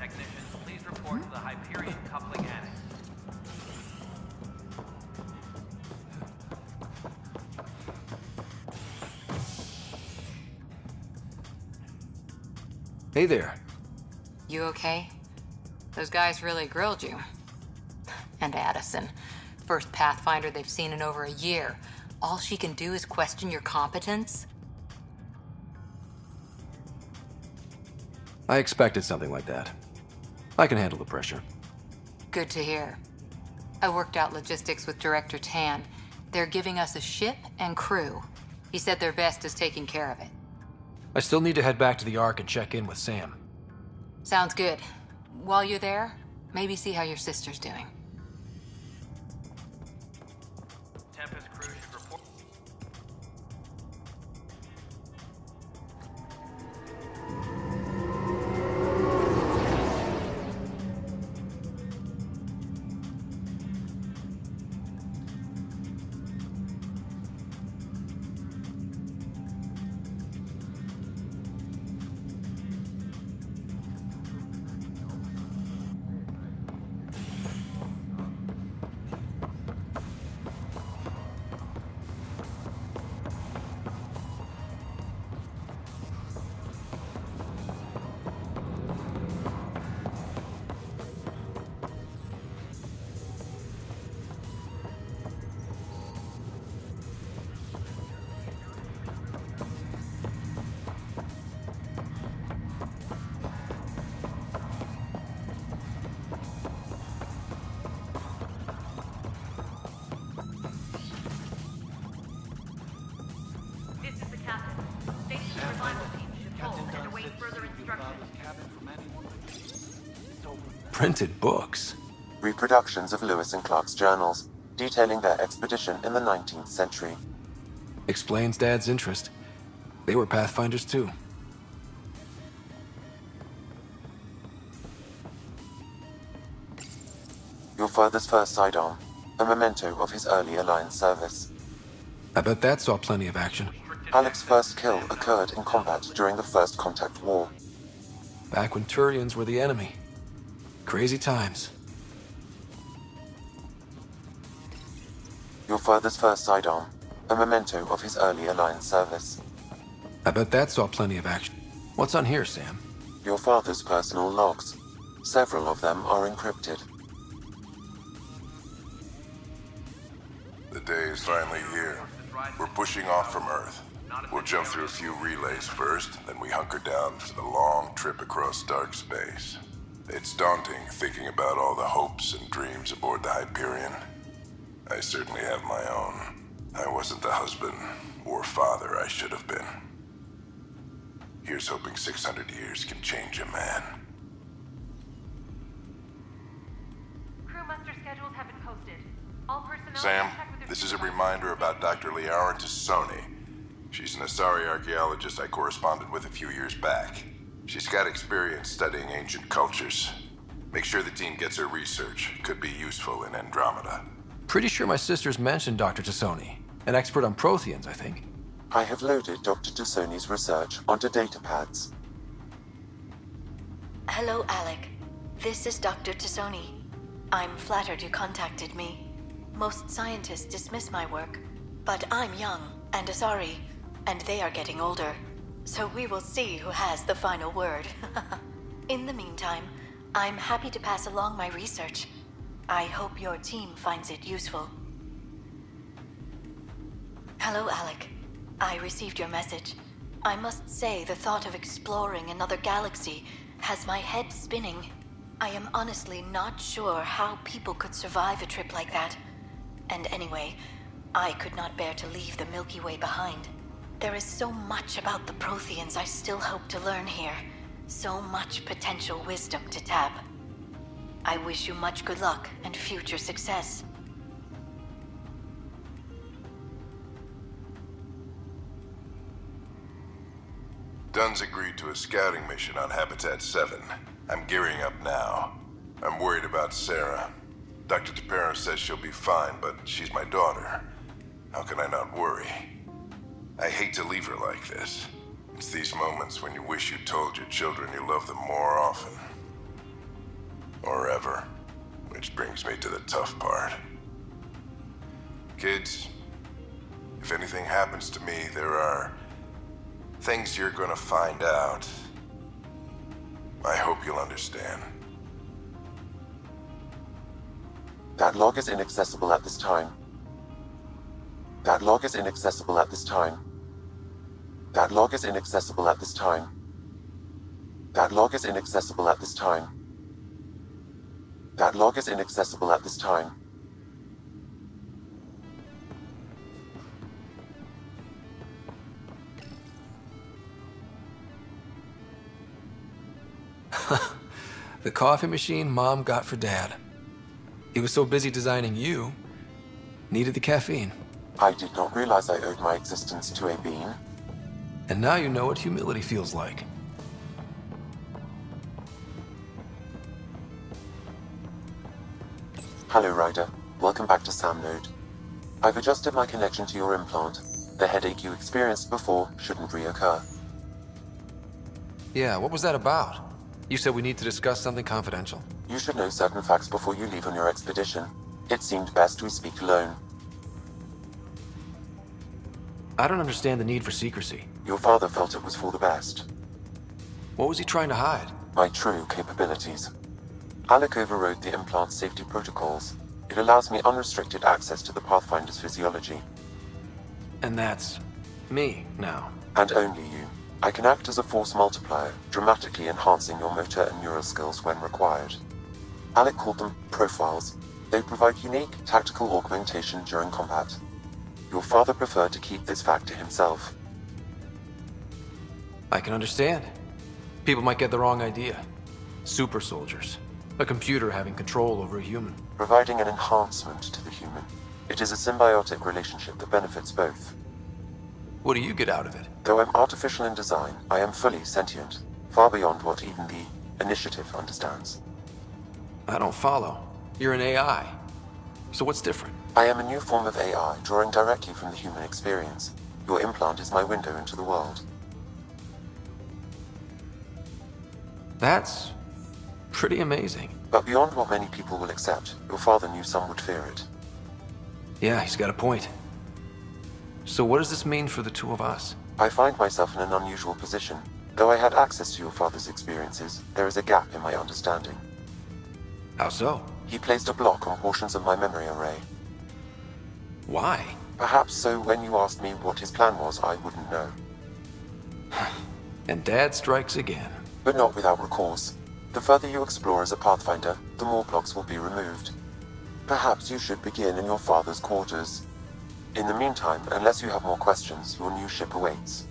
O: technicians, please report to the Hyperion coupling annex.
B: Hey there.
C: You okay? Those guys really grilled you. And Addison. First Pathfinder they've seen in over a year. All she can do is question your competence?
B: I expected something like that. I can handle the pressure.
C: Good to hear. I worked out logistics with Director Tan. They're giving us a ship and crew. He said their best is taking care of it.
B: I still need to head back to the Ark and check in with Sam.
C: Sounds good. While you're there, maybe see how your sister's doing.
O: Tempest crew should report.
B: Printed books.
N: Reproductions of Lewis and Clark's journals, detailing their expedition in the 19th century.
B: Explains Dad's interest. They were Pathfinders too.
N: Your father's first sidearm, a memento of his early Alliance service.
B: I bet that saw plenty of action.
N: Alec's first kill occurred in combat during the First Contact War.
B: Back when Turians were the enemy. Crazy times.
N: Your father's first sidearm, a memento of his early Alliance service.
B: I bet that saw plenty of action. What's on here, Sam?
N: Your father's personal logs. Several of them are encrypted.
G: The day is finally here. We're pushing off from Earth. We'll jump through a few relays first, then we hunker down for the long trip across dark space. It's daunting thinking about all the hopes and dreams aboard the Hyperion. I certainly have my own. I wasn't the husband or father I should have been. Here's hoping 600 years can change a man.
U: Crew muster schedules have been posted. All personnel
G: Sam,
U: check with their
G: this is a reminder about Dr. Liara Tassoni. She's an Asari archaeologist I corresponded with a few years back. She's got experience studying ancient cultures. Make sure the team gets her research. Could be useful in Andromeda.
B: Pretty sure my sister's mentioned Dr. Tassoni. An expert on Protheans, I think.
N: I have loaded Dr. Tassoni's research onto datapads.
V: Hello, Alec. This is Dr. Tassoni. I'm flattered you contacted me. Most scientists dismiss my work, but I'm young and Asari, and they are getting older. So we will see who has the final word. In the meantime, I'm happy to pass along my research. I hope your team finds it useful. Hello, Alec. I received your message. I must say the thought of exploring another galaxy has my head spinning. I am honestly not sure how people could survive a trip like that. And anyway, I could not bear to leave the Milky Way behind. There is so much about the Protheans I still hope to learn here. So much potential wisdom to tap. I wish you much good luck and future success.
G: Dunn's agreed to a scouting mission on Habitat 7. I'm gearing up now. I'm worried about Sarah. Dr. Tapero says she'll be fine, but she's my daughter. How can I not worry? I hate to leave her like this. It's these moments when you wish you told your children you love them more often. me to the tough part. Kids, if anything happens to me, there are things you're gonna find out. I hope you'll understand.
N: That log is inaccessible at this time. That log is inaccessible at this time. That log is inaccessible at this time. That log is inaccessible at this time. That log is inaccessible at this time.
B: The coffee machine Mom got for Dad. He was so busy designing you, needed the caffeine.
N: I did not realize I owed my existence to a bean.
B: And now you know what humility feels like.
N: Hello, Ryder. Welcome back to Sam Node. I've adjusted my connection to your implant. The headache you experienced before shouldn't reoccur.
B: Yeah, what was that about? You said we need to discuss something confidential.
N: You should know certain facts before you leave on your expedition. It seemed best we speak alone.
B: I don't understand the need for secrecy.
N: Your father felt it was for the best.
B: What was he trying to hide?
N: My true capabilities. Alec overrode the implant's safety protocols. It allows me unrestricted access to the Pathfinder's physiology.
B: And that's me now.
N: And only you. I can act as a force multiplier, dramatically enhancing your motor and neural skills when required. Alec called them profiles. They provide unique tactical augmentation during combat. Your father preferred to keep this fact to himself.
B: I can understand. People might get the wrong idea. Super soldiers. A computer having control over a human.
N: Providing an enhancement to the human. It is a symbiotic relationship that benefits both.
B: What do you get out of it?
N: Though I'm artificial in design, I am fully sentient, far beyond what even the Initiative understands.
B: I don't follow. You're an AI. So what's different?
N: I am a new form of AI, drawing directly from the human experience. Your implant is my window into the world.
B: That's pretty amazing.
N: But beyond what many people will accept, your father knew some would fear it.
B: Yeah, he's got a point. So what does this mean for the two of us?
N: I find myself in an unusual position. Though I had access to your father's experiences, there is a gap in my understanding.
B: How so?
N: He placed a block on portions of my memory array.
B: Why?
N: Perhaps so when you asked me what his plan was, I wouldn't know.
B: And Dad strikes again.
N: But not without recourse. The further you explore as a Pathfinder, the more blocks will be removed. Perhaps you should begin in your father's quarters. In the meantime, unless you have more questions, your new ship awaits.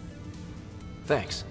B: Thanks.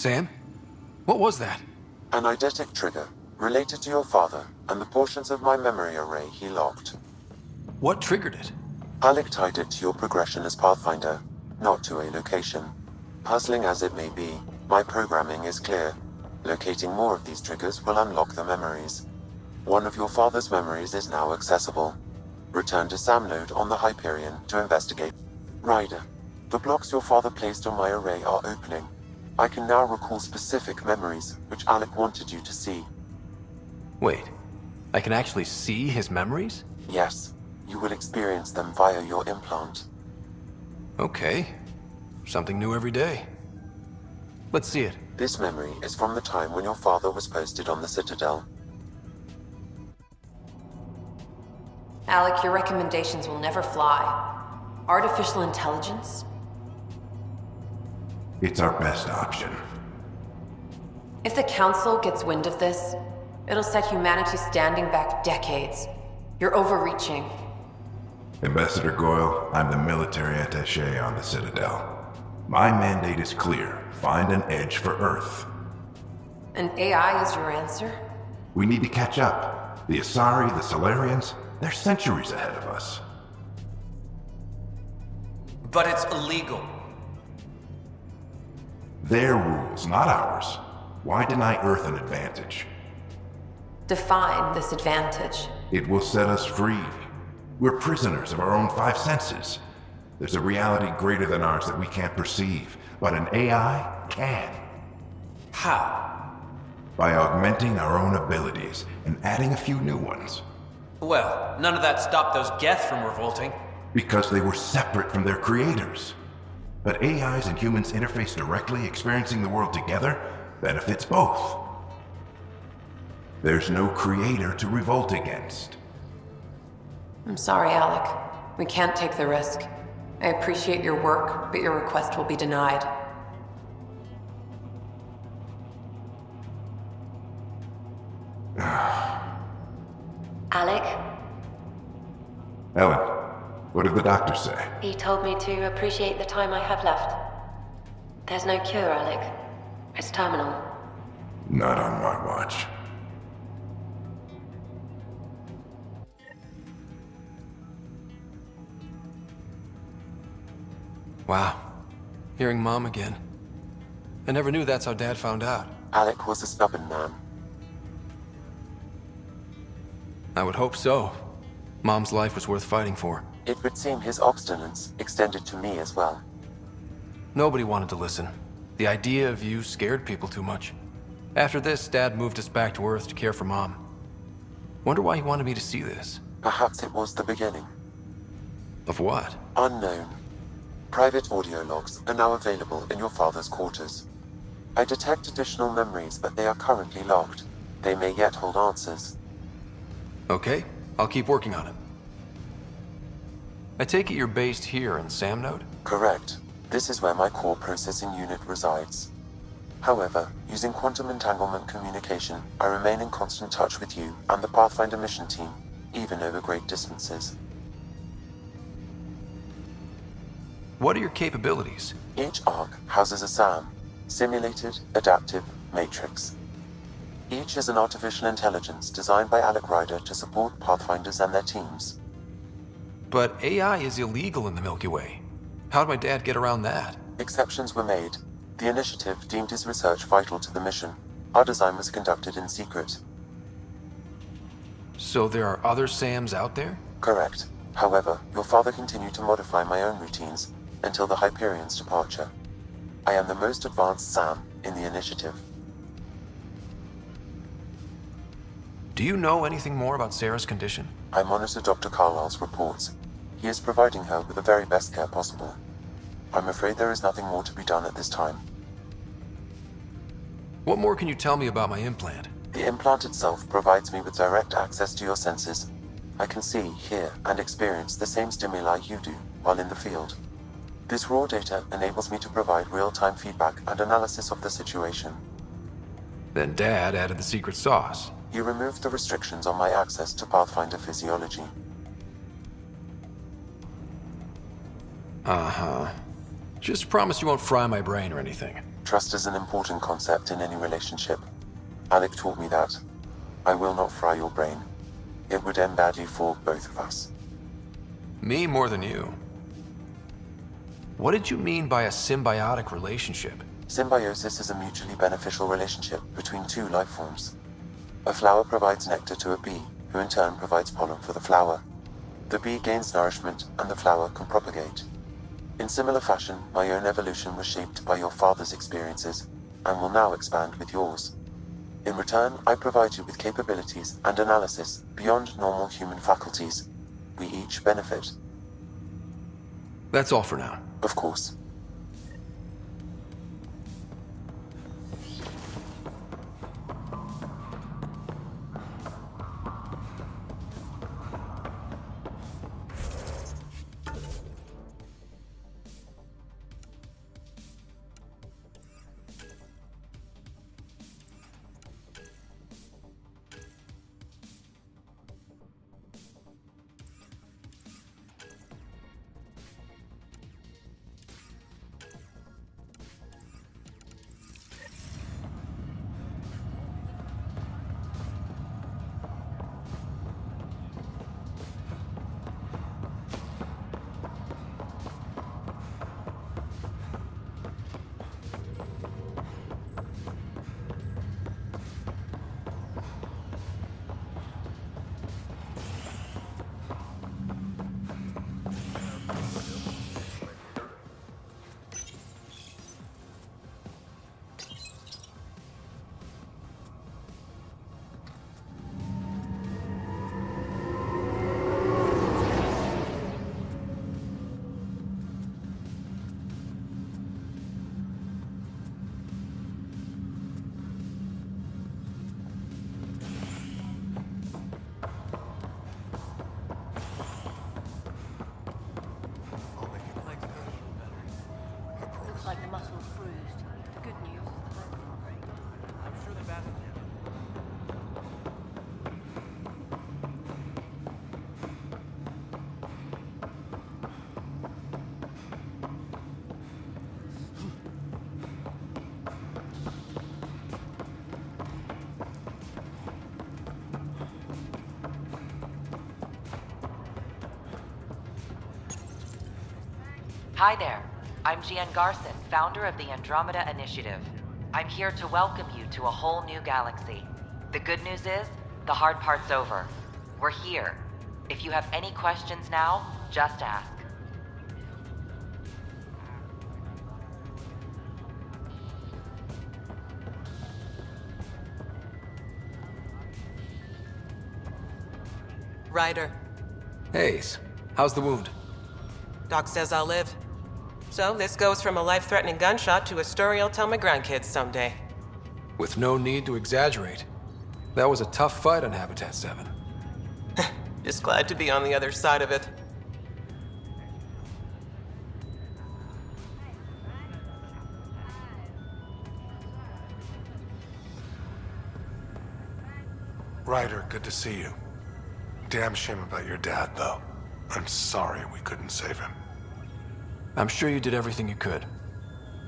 B: Sam? What was that?
N: An eidetic trigger, related to your father, and the portions of my memory array he locked.
B: What triggered it?
N: Alec tied it to your progression as Pathfinder, not to a location. Puzzling as it may be, my programming is clear. Locating more of these triggers will unlock the memories. One of your father's memories is now accessible. Return to Sam Node on the Hyperion to investigate. Ryder, the blocks your father placed on my array are opening. I can now recall specific memories, which Alec wanted you to see.
B: Wait, I can actually see his memories?
N: Yes, you will experience them via your implant.
B: Okay. Something new every day. Let's see it.
N: This memory is from the time when your father was posted on the Citadel.
E: Alec, your recommendations will never fly. Artificial intelligence?
L: It's our best option.
E: If the Council gets wind of this, it'll set humanity standing back decades. You're overreaching.
L: Ambassador Goyle, I'm the military attaché on the Citadel. My mandate is clear. Find an edge for Earth.
E: And AI is your answer?
L: We need to catch up. The Asari, the Solarians, they're centuries ahead of us.
T: But it's illegal.
L: Their rules, not ours. Why deny Earth an advantage?
E: Define this advantage.
L: It will set us free. We're prisoners of our own five senses. There's a reality greater than ours that we can't perceive, but an AI can.
T: How?
L: By augmenting our own abilities and adding a few new ones.
T: Well, none of that stopped those Geth from revolting.
L: Because they were separate from their creators. But AIs and humans interface directly, experiencing the world together, benefits both. There's no creator to revolt against.
E: I'm sorry, Alec. We can't take the risk. I appreciate your work, but your request will be denied.
W: Alec?
L: Ellen, what did the doctor say?
W: He told me to appreciate the time I have left. There's no cure, Alec. It's terminal.
L: Not on my watch.
B: Wow. Hearing Mom again. I never knew that's how Dad found out.
N: Alec was a stubborn man.
B: I would hope so. Mom's life was worth fighting for.
N: It would seem his obstinance extended to me as well.
B: Nobody wanted to listen. The idea of you scared people too much. After this, Dad moved us back to Earth to care for Mom. Wonder why he wanted me to see this.
N: Perhaps it was the beginning.
B: Of what?
N: Unknown. Private audio logs are now available in your father's quarters. I detect additional memories, but they are currently logged. They may yet hold answers.
B: Okay, I'll keep working on it. I take it you're based here in Samnode?
N: Correct. This is where my core processing unit resides. However, using quantum entanglement communication, I remain in constant touch with you and the Pathfinder mission team, even over great distances.
B: What are your capabilities?
N: Each ARC houses a SAM, Simulated Adaptive Matrix. Each is an artificial intelligence designed by Alec Ryder to support Pathfinders and their teams.
B: But AI is illegal in the Milky Way. How'd my dad get around that?
N: Exceptions were made. The initiative deemed his research vital to the mission. Our design was conducted in secret.
B: So there are other SAMs out there?
N: Correct. However, your father continued to modify my own routines until the Hyperion's departure. I am the most advanced SAM in the initiative.
B: Do you know anything more about Sarah's condition?
N: I monitor Dr. Carlisle's reports. He is providing her with the very best care possible. I'm afraid there is nothing more to be done at this time.
B: What more can you tell me about my implant?
N: The implant itself provides me with direct access to your senses. I can see, hear, and experience the same stimuli you do while in the field. This raw data enables me to provide real-time feedback and analysis of the situation.
B: Then Dad added the secret sauce.
N: He removed the restrictions on my access to Pathfinder physiology.
B: Uh-huh. Just promise you won't fry my brain or anything.
N: Trust is an important concept in any relationship. Alec taught me that. I will not fry your brain. It would end badly for both of us.
B: Me more than you. What did you mean by a symbiotic relationship?
N: Symbiosis is a mutually beneficial relationship between two life forms. A flower provides nectar to a bee, who in turn provides pollen for the flower. The bee gains nourishment, and the flower can propagate. In similar fashion, my own evolution was shaped by your father's experiences, and will now expand with yours. In return, I provide you with capabilities and analysis beyond normal human faculties. We each benefit.
B: That's all for now.
N: Of course.
K: Like the muscle's bruised. The good news is the leg will break. I'm sure the bathroom.
D: Hi there. I'm Gian Garson, founder of the Andromeda Initiative. I'm here to welcome you to a whole new galaxy. The good news is, the hard part's over. We're here. If you have any questions now, just ask.
M: Ryder.
B: Hayes, how's the wound?
M: Doc says I'll live. So this goes from a life-threatening gunshot to a story I'll tell my grandkids someday.
B: With no need to exaggerate. That was a tough fight on Habitat 7.
M: Just glad to be on the other side of it.
P: Ryder, good to see you. Damn shame about your dad, though. I'm sorry we couldn't save him.
B: I'm sure you did everything you could.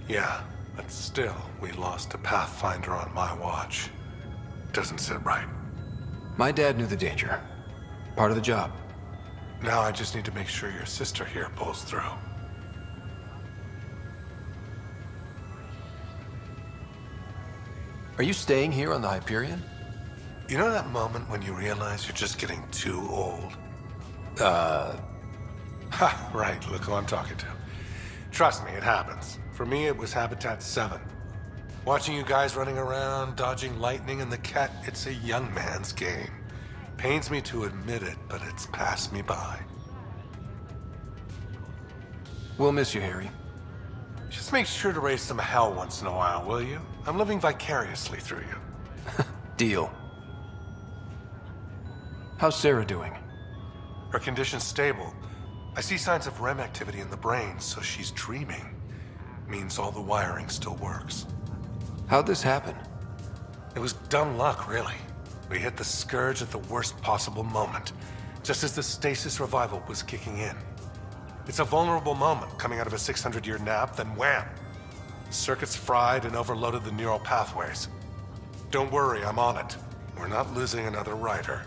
P: Yeah, but still, we lost a Pathfinder on my watch. Doesn't sit right.
B: My dad knew the danger. Part of the job.
P: Now I just need to make sure your sister here pulls through.
B: Are you staying here on the Hyperion?
P: You know that moment when you realize you're just getting too old? Ha, right, look who I'm talking to. Trust me, it happens. For me, it was Habitat 7. Watching you guys running around, dodging lightning and the cat, it's a young man's game. Pains me to admit it, but it's passed me by.
B: We'll miss you, Harry.
P: Just make sure to raise some hell once in a while, will you? I'm living vicariously through you.
B: Deal. How's Sarah doing?
P: Her condition's stable. I see signs of REM activity in the brain, so she's dreaming. Means all the wiring still works.
B: How'd this happen?
P: It was dumb luck, really. We hit the Scourge at the worst possible moment, just as the stasis revival was kicking in. It's a vulnerable moment, coming out of a 600-year nap, then wham! The circuits fried and overloaded the neural pathways. Don't worry, I'm on it. We're not losing another Ryder.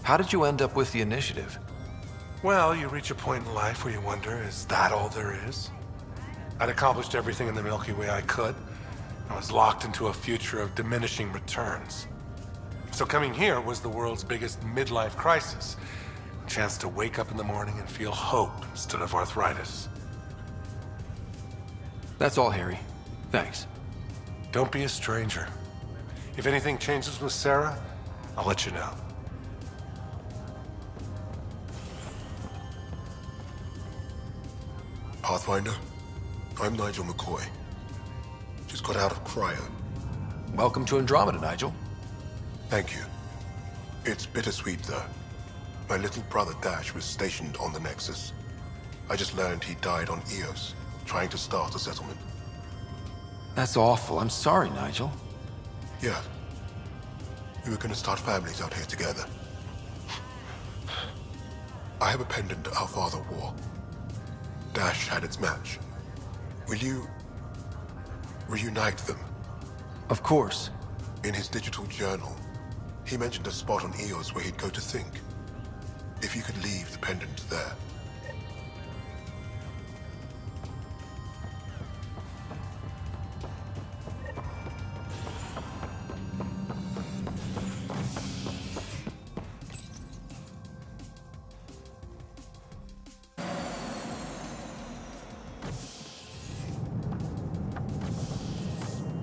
B: How did you end up with the initiative?
P: Well, you reach a point in life where you wonder, is that all there is? I'd accomplished everything in the Milky Way I could. I was locked into a future of diminishing returns. So coming here was the world's biggest midlife crisis. A chance to wake up in the morning and feel hope instead of arthritis.
B: That's all, Harry. Thanks.
P: Don't be a stranger. If anything changes with Sarah, I'll let you know. Pathfinder, I'm Nigel McCoy. Just got out of cryo.
B: Welcome to Andromeda, Nigel.
P: Thank you. It's bittersweet, though. My little brother Dash was stationed on the Nexus. I just learned he died on Eos, trying to start a settlement.
B: That's awful. I'm sorry, Nigel.
P: Yeah. We were gonna start families out here together. I have a pendant our father wore. Dash had its match. Will you reunite them?
B: Of course.
P: In his digital journal, he mentioned a spot on Eos where he'd go to think. If you could leave the pendant there.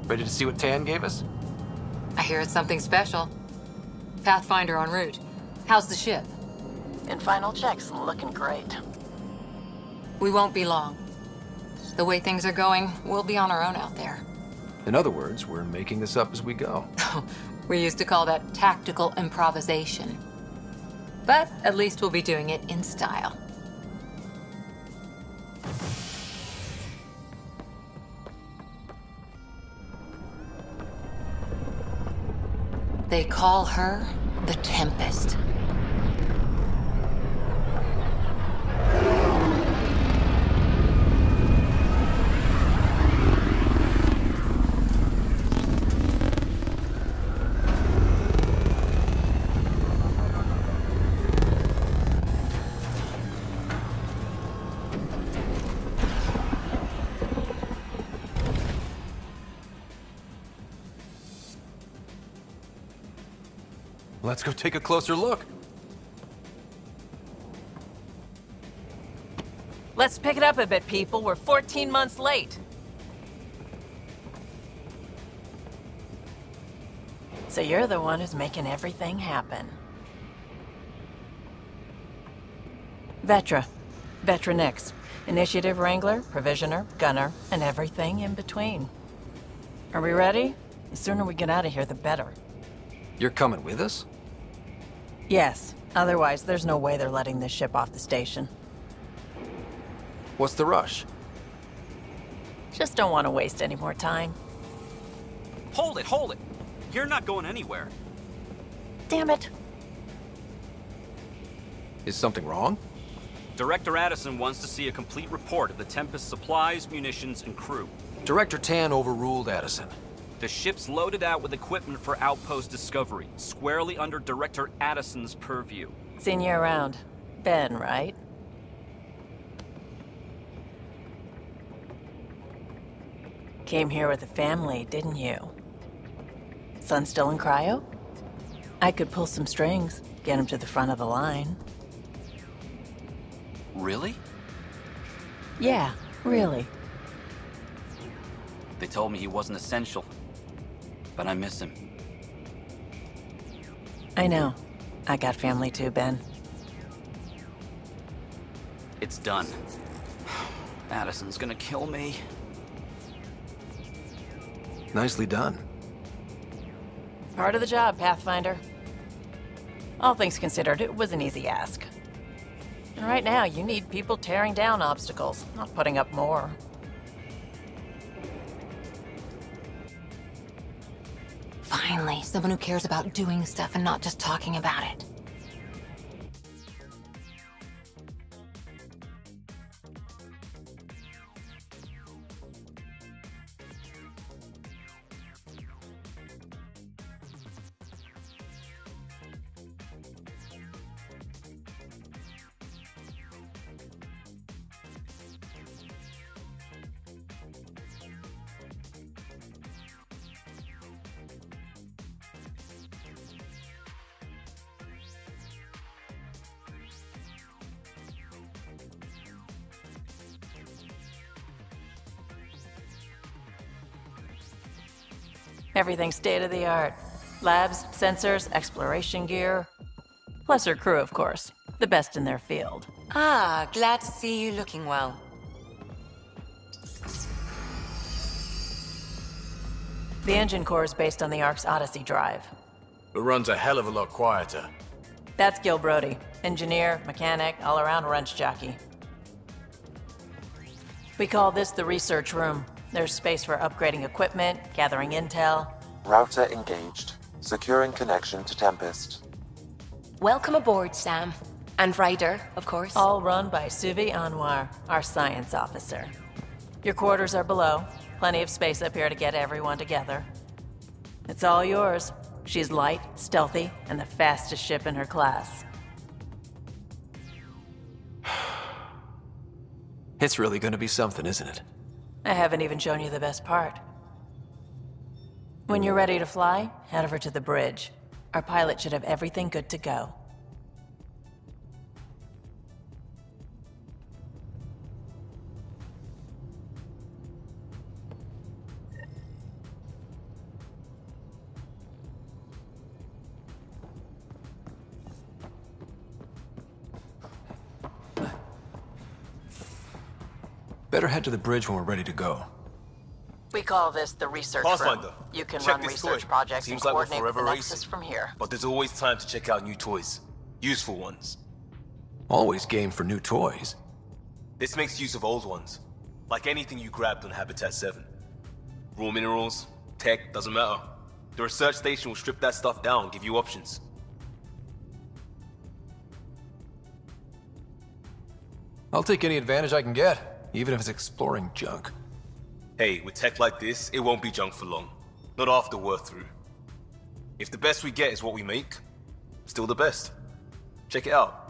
B: Ready to see what Tan gave us?
C: I hear it's something special. Pathfinder en route. How's the ship?
K: In final checks, looking great.
C: We won't be long. The way things are going, we'll be on our own out there.
B: In other words, we're making this up as we go.
C: We used to call that tactical improvisation. But at least we'll be doing it in style. They call her the Tempest.
B: Let's go take a closer look.
K: Let's pick it up a bit, people. We're 14 months late. So you're the one who's making everything happen. Vetra. Vetra Nix. Initiative Wrangler, Provisioner, Gunner, and everything in between. Are we ready? The sooner we get out of here, the better.
B: You're coming with us?
K: Yes. Otherwise, there's no way they're letting this ship off the station.
B: What's the rush?
K: Just don't want to waste any more time.
T: Hold it, hold it! You're not going anywhere.
K: Damn it.
B: Is something wrong?
T: Director Addison wants to see a complete report of the Tempest's supplies, munitions, and crew.
B: Director Tan overruled Addison.
T: The ship's loaded out with equipment for outpost discovery, squarely under Director Addison's purview.
K: Seen you around. Ben, right? Came here with a family, didn't you? Son still in cryo? I could pull some strings, get him to the front of the line.
T: Really?
K: Yeah, really.
T: They told me he wasn't essential, but I miss him.
K: I know. I got family too, Ben.
T: It's done. Addison's gonna kill me.
B: Nicely done.
K: Part of the job, Pathfinder. All things considered, it was an easy ask. And right now, you need people tearing down obstacles, not putting up more.
C: Finally, someone who cares about doing stuff and not just talking about it.
K: Everything's state-of-the-art. Labs, sensors, exploration gear. Plus her crew, of course. The best in their field.
H: Ah, glad to see you looking well.
K: The engine core is based on the Ark's Odyssey drive.
B: It runs a hell of a lot quieter.
K: That's Gil Brody. Engineer, mechanic, all-around wrench jockey. We call this the research room. There's space for upgrading equipment, gathering intel.
N: Router engaged. Securing connection to Tempest.
W: Welcome aboard, Sam. And Ryder, of course.
K: All run by Suvi Anwar, our science officer. Your quarters are below. Plenty of space up here to get everyone together. It's all yours. She's light, stealthy, and the fastest ship in her class.
B: It's really gonna be something, isn't it?
K: I haven't even shown you the best part. When you're ready to fly, head over to the bridge. Our pilot should have everything good to go.
B: Better head to the bridge when we're ready to go.
K: We call this the research
A: Pathfinder,
K: room. You can
A: check
K: run
A: this
K: research
A: toy.
K: projects
A: Seems
K: and
A: like we're
K: coordinate
A: forever
K: the Nexus
A: racing.
K: from here.
A: But there's always time to check out new toys. Useful ones.
B: Always game for new toys.
A: This makes use of old ones. Like anything you grabbed on Habitat 7. Raw minerals, tech, doesn't matter. The research station will strip that stuff down and give you options.
B: I'll take any advantage I can get, even if it's exploring junk.
A: Hey, with tech like this, it won't be junk for long. Not after we're through. If the best we get is what we make, still the best. Check it out.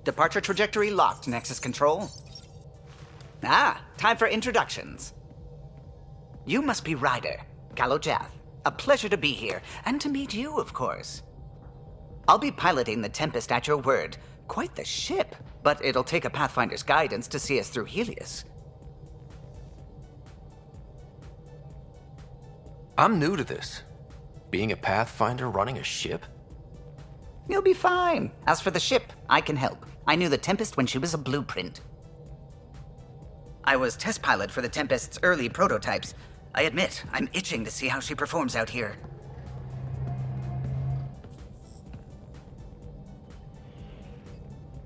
Q: Departure trajectory locked, Nexus Control. Ah, time for introductions. You must be Ryder, Kalojath. A pleasure to be here, and to meet you, of course. I'll be piloting the Tempest at your word. Quite the ship, but it'll take a Pathfinder's guidance to see us through Helios.
B: I'm new to this. Being a Pathfinder running a ship?
Q: You'll be fine. As for the ship, I can help. I knew the Tempest when she was a blueprint. I was test pilot for the Tempest's early prototypes. I admit, I'm itching to see how she performs out here.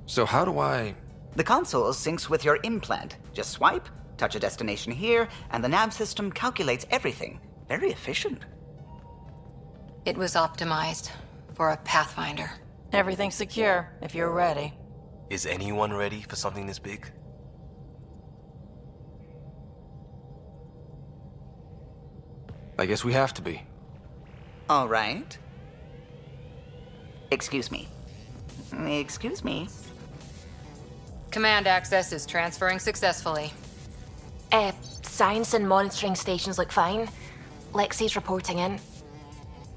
B: So how do I...
Q: The console syncs with your implant. Just swipe, touch a destination here, and the nav system calculates everything. Very efficient.
C: It was optimized for a Pathfinder.
K: Everything's secure, if you're ready.
A: Is anyone ready for something this big?
B: I guess we have to be.
Q: All right. Excuse me. Excuse me.
C: Command access is transferring successfully.
W: Science and monitoring stations look fine. Lexi's reporting in.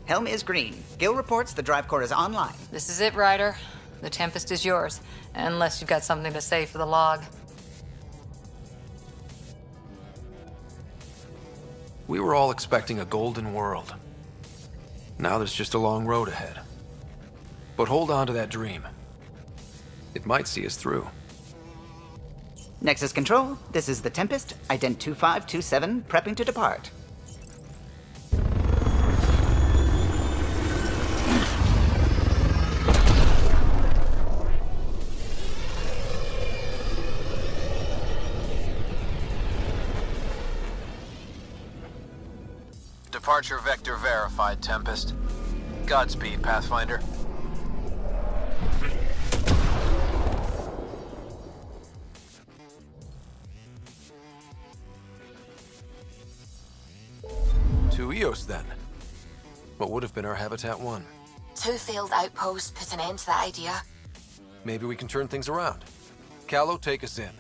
Q: Helm is green. Gil reports the drive core is online.
C: This is it, Ryder. The Tempest is yours, unless you've got something to say for the log.
B: We were all expecting a golden world. Now there's just a long road ahead. But hold on to that dream. It might see us through.
Q: Nexus Control, this is the Tempest, Ident 2527, prepping to depart.
B: Departure vector verified, Tempest. Godspeed, Pathfinder. To Eos, then. What would have been our Habitat 1?
I: 2 failed outposts put an end to that idea.
B: Maybe we can turn things around. Callow, take us in.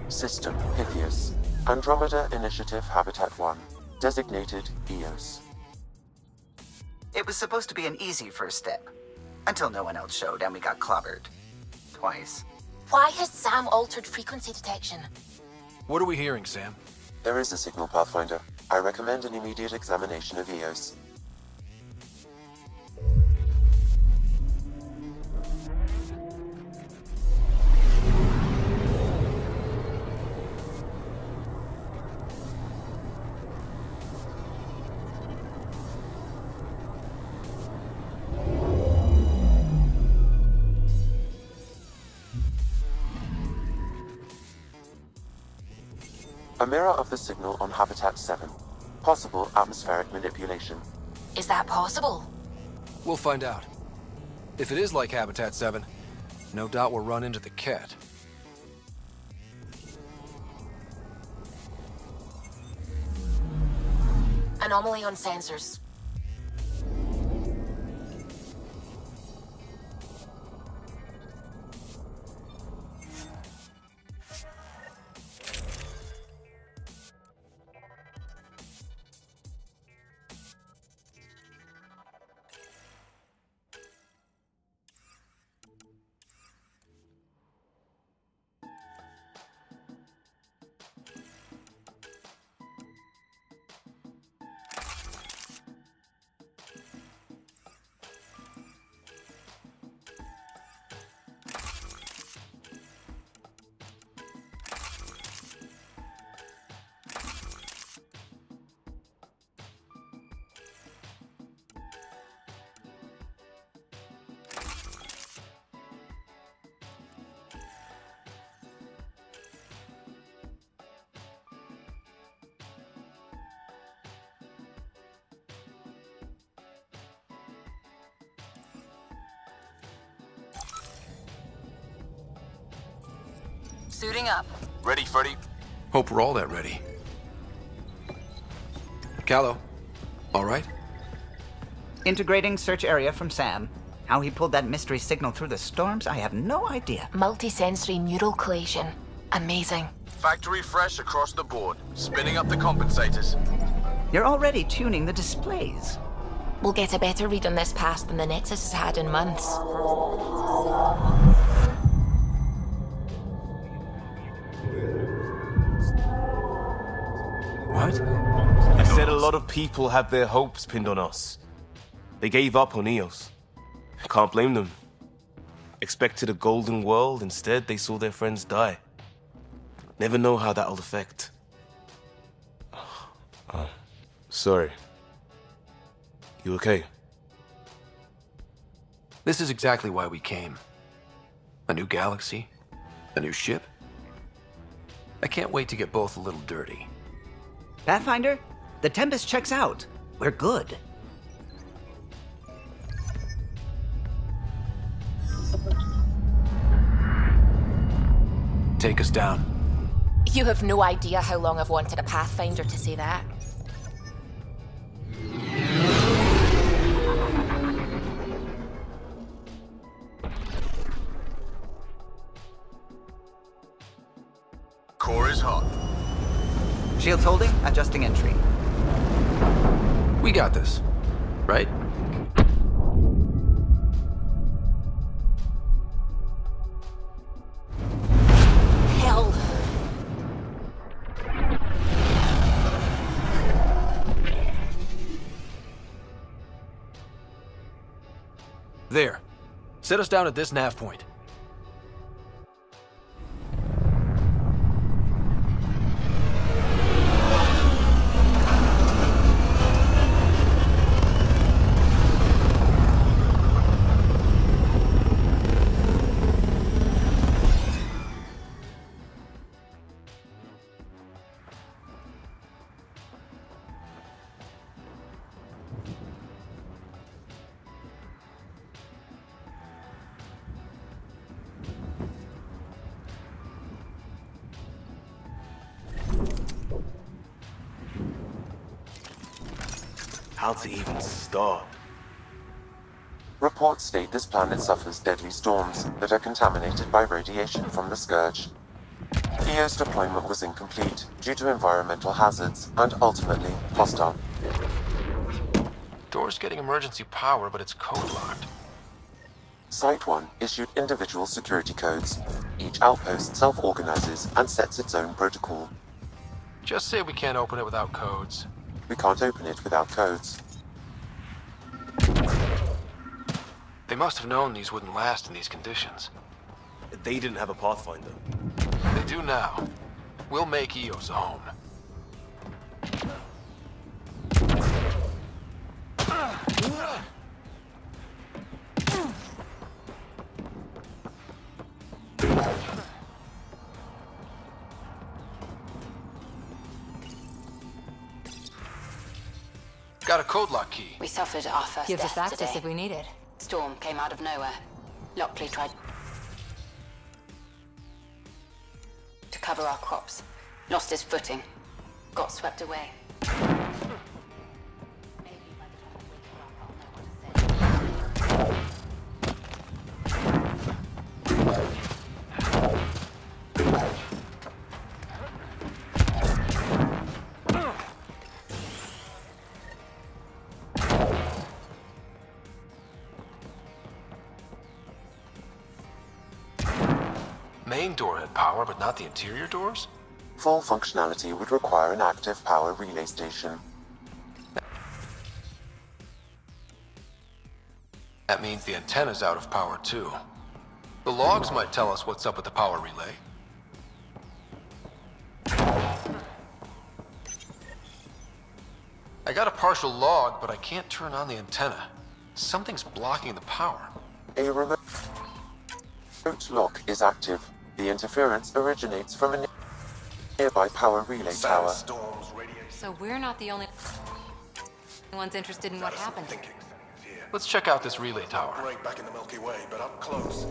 N: System Pythias. Andromeda Initiative Habitat 1. Designated Eos.
Q: It was supposed to be an easy first step. Until no one else showed and we got clobbered. Twice.
I: Why has Sam altered frequency detection?
B: What are we hearing, Sam?
N: There is a signal, Pathfinder. I recommend an immediate examination of Eos. A mirror of the signal on Habitat 7. Possible atmospheric manipulation.
I: Is that possible?
B: We'll find out. If it is like Habitat 7, no doubt we'll run into the cat.
I: Anomaly on sensors. Suiting up.
B: Ready, Freddy? Hope we're all that ready. Callow, all right?
Q: Integrating search area from Sam. How he pulled that mystery signal through the storms, I have no idea.
I: Multisensory neural collation. Amazing.
B: Factory fresh across the board. Spinning up the compensators.
Q: You're already tuning the displays.
I: We'll get a better read on this pass than the Nexus has had in months.
A: What? I said a lot of people have their hopes pinned on us. They gave up on Eos. Can't blame them. Expected a golden world, instead they saw their friends die. Never know how that'll affect. Sorry. You okay?
B: This is exactly why we came. A new galaxy, a new ship. I can't wait to get both a little dirty.
Q: Pathfinder, the Tempest checks out. We're good.
B: Take us down.
I: You have no idea how long I've wanted a Pathfinder to say that.
B: Core is hot.
Q: Shields holding, adjusting entry.
B: We got this, right? There. Set us down at this nav point.
A: How to even start?
N: Reports state this planet suffers deadly storms that are contaminated by radiation from the Scourge. EO's deployment was incomplete due to environmental hazards and ultimately hostile.
B: Door's getting emergency power, but it's code-locked.
N: Site 1 issued individual security codes. Each outpost self-organizes and sets its own protocol.
B: Just say we can't open it without codes.
N: We can't open it without codes.
B: They must have known these wouldn't last in these conditions.
A: They didn't have a Pathfinder.
B: They do now. We'll make Eos a home. Got a code lock key.
C: We suffered our first
H: Gives
C: death
H: us access
C: today.
H: if we need it.
C: Storm came out of nowhere. Lockley tried to cover our crops. Lost his footing. Got swept away.
B: Main door had power, but not the interior doors?
N: Full functionality would require an active power relay station.
B: That means the antenna's out of power too. The logs might tell us what's up with the power relay. I got a partial log, but I can't turn on the antenna. Something's blocking the power.
N: A remote lock is active. The interference originates from a nearby power relay tower.
C: So we're not the only ones interested in what happened.
B: Let's check out this relay tower.
P: Right back in the Milky Way, but up close.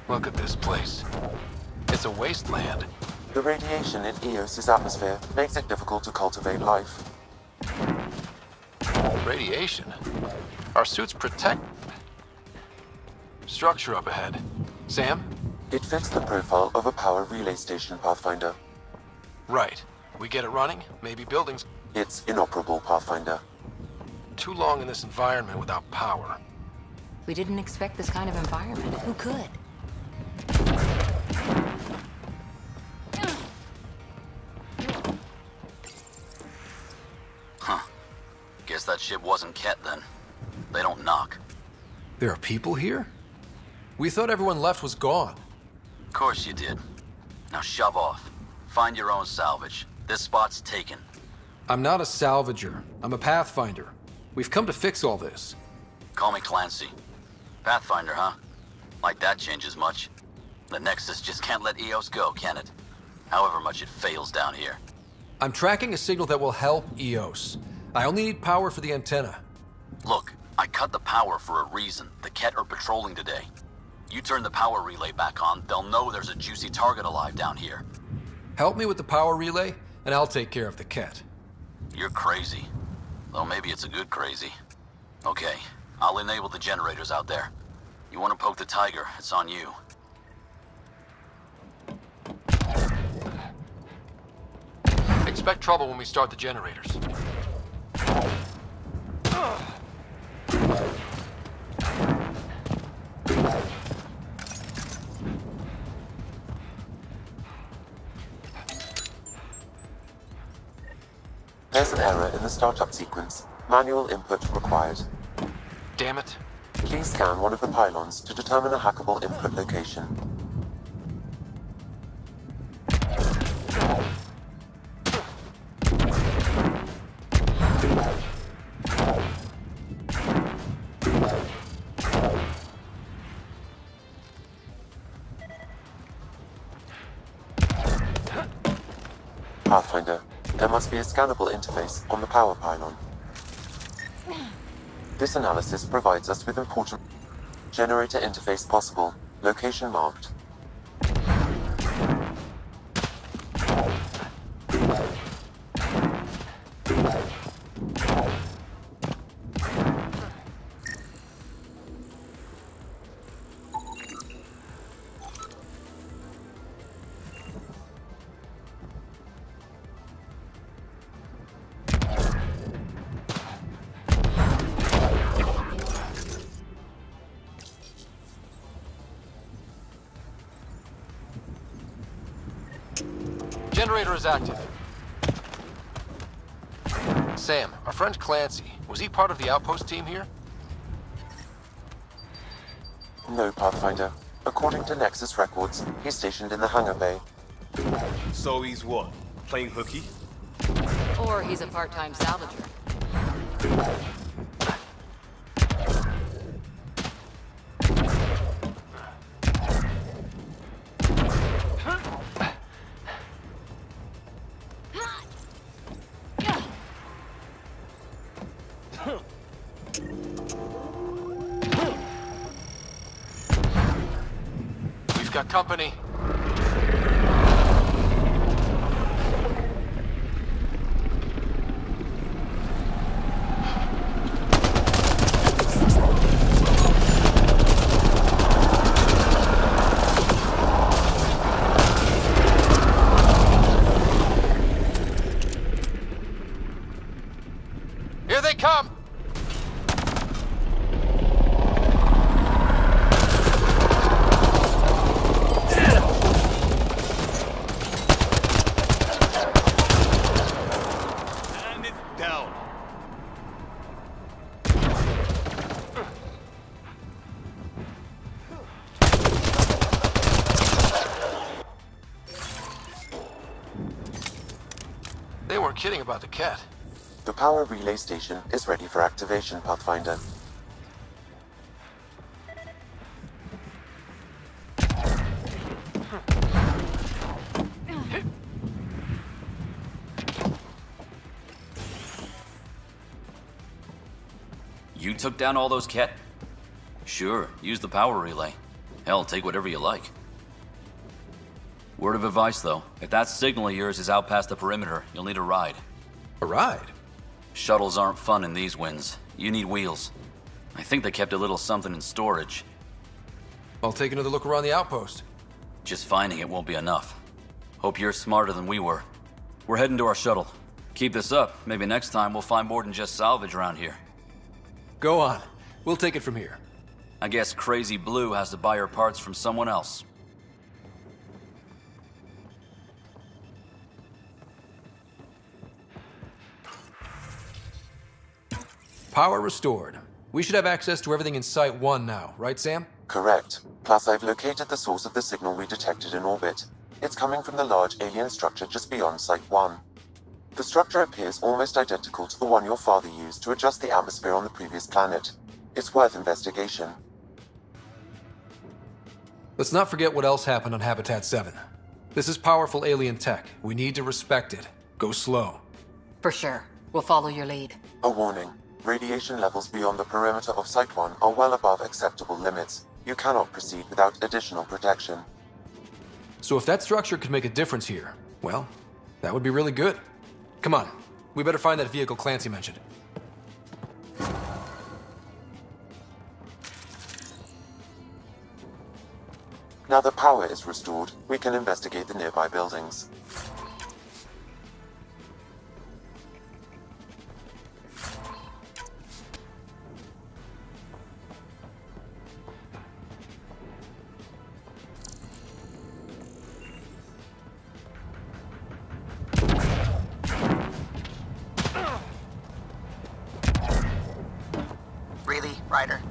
B: Look at this place. It's a wasteland.
N: The radiation in Eos's atmosphere makes it difficult to cultivate life.
B: Radiation? Our suits protect... Structure up ahead. Sam?
N: It fits the profile of a power relay station, Pathfinder.
B: Right. We get it running, maybe buildings...
N: It's inoperable, Pathfinder.
B: Too long in this environment without power.
C: We didn't expect this kind of environment. Who could?
J: Huh. Guess that ship wasn't Ket then. They don't knock.
B: There are people here? We thought everyone left was gone.
J: Of course you did. Now shove off. Find your own salvage. This spot's taken.
B: I'm not a salvager. I'm a Pathfinder. We've come to fix all this.
J: Call me Clancy. Pathfinder, huh? Like that changes much. The Nexus just can't let Eos go, can it? However much it fails down here.
B: I'm tracking a signal that will help Eos. I only need power for the antenna.
J: Look, I cut the power for a reason. The Ket are patrolling today. You turn the power relay back on, they'll know there's a juicy target alive down here.
B: Help me with the power relay, and I'll take care of the Ket.
J: You're crazy. Though maybe it's a good crazy. Okay, I'll enable the generators out there. You want to poke the tiger, it's on you.
B: Expect trouble when we start the generators.
N: There's an error in the startup sequence. Manual input required.
B: Damn it.
N: Please scan one of the pylons to determine a hackable input location. Pathfinder, there must be a scannable interface on the power pylon. This analysis provides us with important generator interface possible. Location marked.
B: Generator is active. Sam, our friend Clancy, was he part of the outpost team here?
N: No, Pathfinder. According to Nexus records, he's stationed in the hangar bay.
A: So he's what? Playing hooky?
C: Or he's a part-time salvager.
B: We've got company. Here they come!
A: And it's down.
B: They weren't kidding about the cat.
N: The power relay station is ready for activation, Pathfinder.
J: You took down all those cat? Sure, use the power relay. Hell, take whatever you like. Word of advice, though. If that signal of yours is out past the perimeter, you'll need a ride.
B: A ride?
J: Shuttles aren't fun in these winds. You need wheels. I think they kept a little something in storage.
B: I'll take another look around the outpost.
J: Just finding it won't be enough. Hope you're smarter than we were. We're heading to our shuttle. Keep this up. Maybe next time we'll find more than just salvage around here.
B: Go on. We'll take it from here.
J: I guess Crazy Blue has to buy her parts from someone else.
B: Power restored. We should have access to everything in Site 1 now, right, Sam?
N: Correct. Plus, I've located the source of the signal we detected in orbit. It's coming from the large alien structure just beyond Site 1. The structure appears almost identical to the one your father used to adjust the atmosphere on the previous planet. It's worth investigation.
B: Let's not forget what else happened on Habitat 7. This is powerful alien tech. We need to respect it. Go slow.
C: For sure. We'll follow your lead.
N: A warning. Radiation levels beyond the perimeter of Site 1 are well above acceptable limits. You cannot proceed without additional protection.
B: So if that structure could make a difference here, well, that would be really good. Come on. We better find that vehicle Clancy mentioned.
N: Now that power is restored, we can investigate the nearby buildings.
F: with thee, Ryder.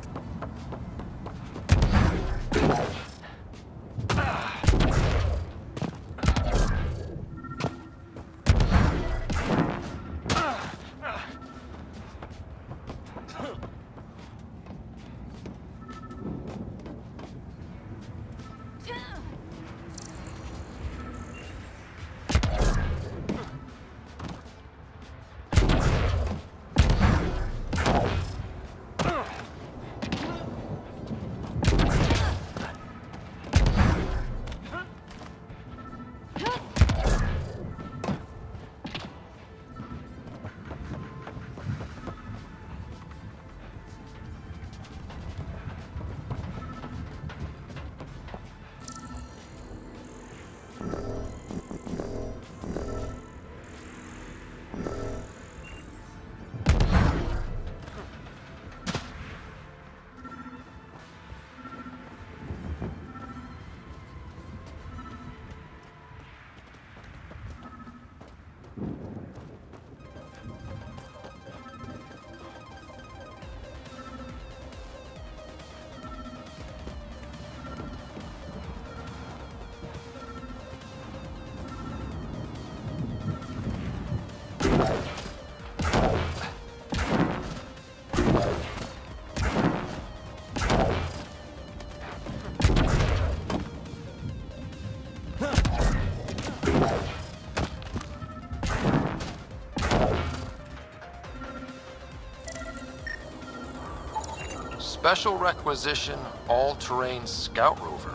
B: Special requisition, all-terrain scout rover.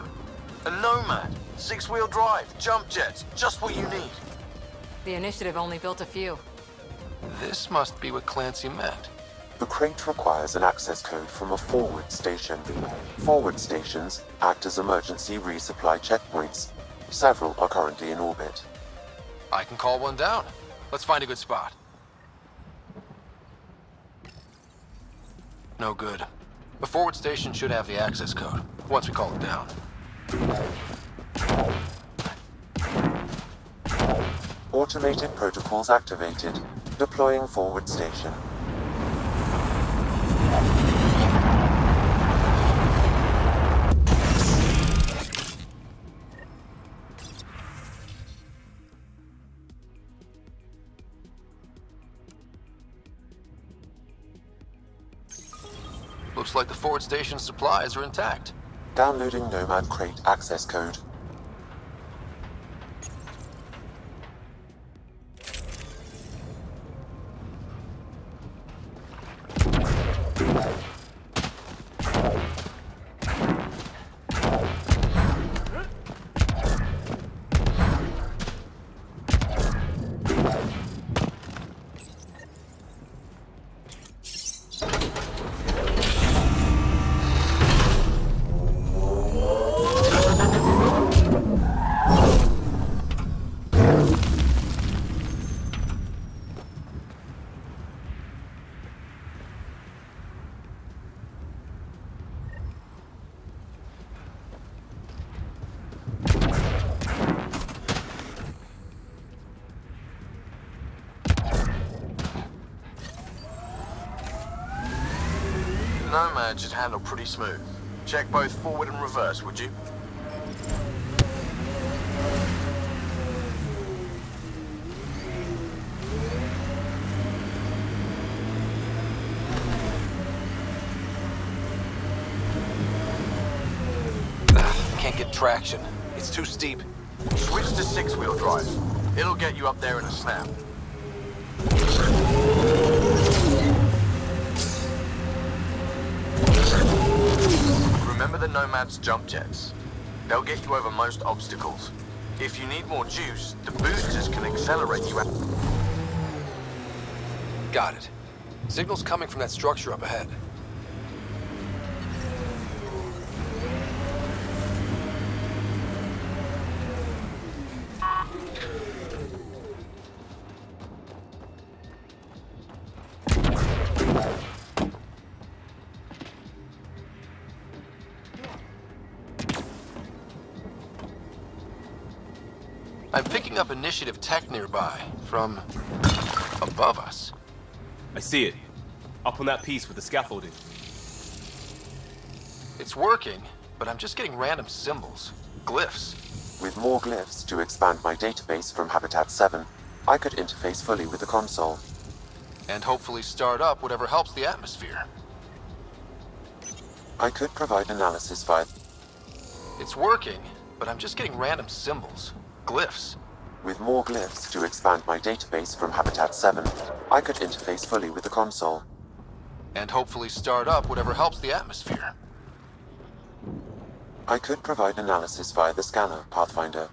R: A Nomad, 6-wheel drive, jump jets, just what you need.
C: The initiative only built a few.
B: This must be what Clancy meant.
N: The crate requires an access code from a forward station. Forward stations act as emergency resupply checkpoints. Several are currently in orbit.
B: I can call one down. Let's find a good spot. No good. The forward station should have the access code, once we call it down.
N: Automated protocols activated. Deploying forward station.
B: Looks like the forward station supplies are intact.
N: Downloading Nomad crate access code.
R: Nomad should handle pretty smooth. Check both forward and reverse, would you?
B: Can't get traction. It's too steep.
R: Switch to 6-wheel drive. It'll get you up there in a snap. Remember the Nomad's jump jets. They'll get you over most obstacles. If you need more juice, the boosters can accelerate you out.
B: Got it. Signal's coming from that structure up ahead. I'm picking up initiative tech nearby, from above us.
A: I see it. Up on that piece with the scaffolding.
B: It's working, but I'm just getting random symbols. Glyphs.
N: With more glyphs to expand my database from Habitat 7, I could interface fully with the console.
B: And hopefully start up whatever helps the atmosphere.
N: I could provide analysis via...
B: It's working, but I'm just getting random symbols. Glyphs.
N: With more glyphs to expand my database from Habitat 7, I could interface fully with the console.
B: And hopefully start up whatever helps the atmosphere.
N: I could provide analysis via the scanner, Pathfinder.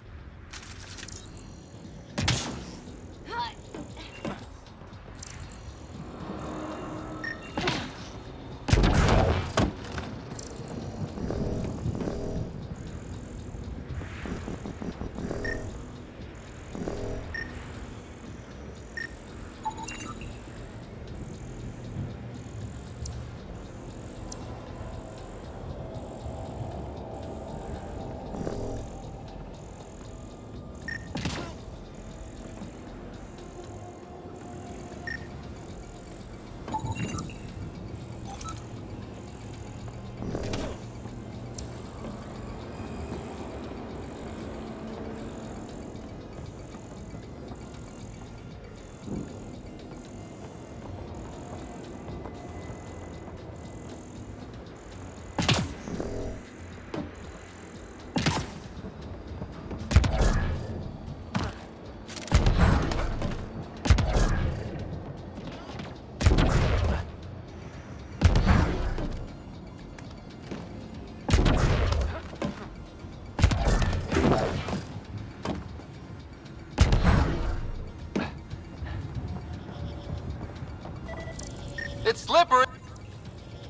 B: It's slippery!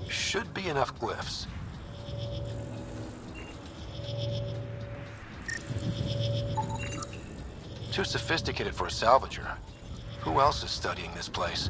B: Should be enough glyphs. Too sophisticated for a salvager. Who else is studying this place?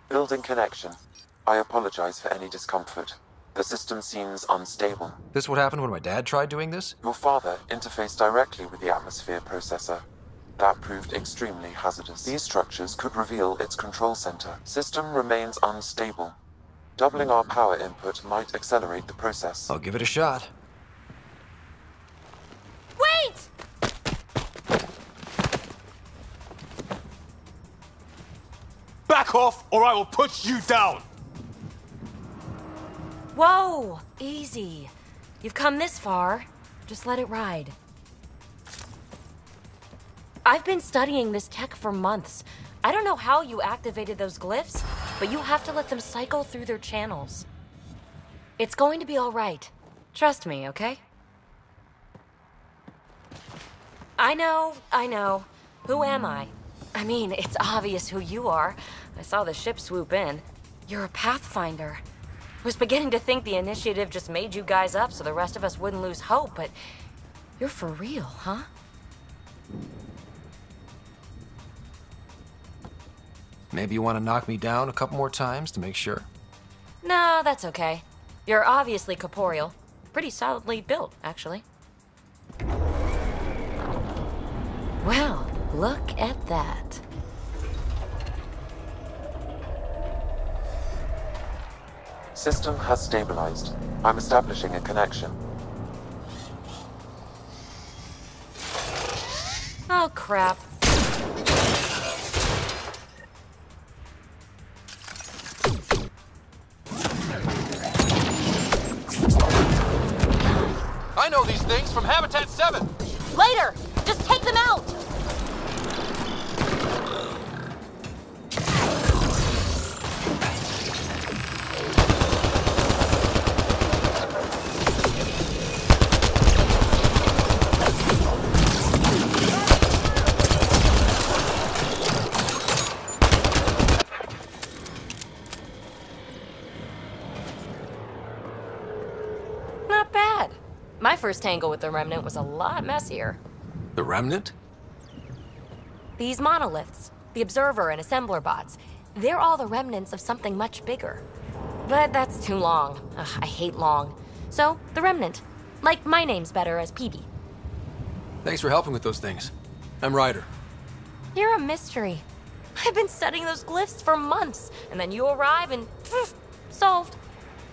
B: Building connection. I apologize for any discomfort. The system seems unstable. This what happened when my dad tried doing this?
N: Your father interfaced directly with the atmosphere processor. That proved extremely hazardous. These structures could reveal its control center. System remains unstable. Doubling our power input might accelerate the process.
B: I'll give it a shot.
F: Wait!
A: Back off, or I will put you down!
F: Whoa! Easy. You've come this far. Just let it ride. I've been studying this tech for months. I don't know how you activated those glyphs, but you have to let them cycle through their channels. It's going to be all right. Trust me, okay? I know. Who am I? I mean, it's obvious who you are. I saw the ship swoop in. You're a Pathfinder. I was beginning to think the initiative just made you guys up so the rest of us wouldn't lose hope, but you're for real, huh?
B: Maybe you want to knock me down a couple more times to make sure?
F: No, that's okay. You're obviously corporeal. Pretty solidly built, actually. Well, look at that.
N: System has stabilized. I'm establishing a connection.
F: Oh, crap.
B: I know these things from Habitat 7!
F: Later! Just take them out! bad. My first tangle with the Remnant was a lot messier.
B: The Remnant?
F: These monoliths, the Observer and Assembler bots, they're all the remnants of something much bigger. But that's too long. Ugh, I hate long. So, the Remnant. Like, my name's better as Peebee.
B: Thanks for helping with those things. I'm Ryder.
F: You're a mystery. I've been studying those glyphs for months, and then you arrive and poof, solved.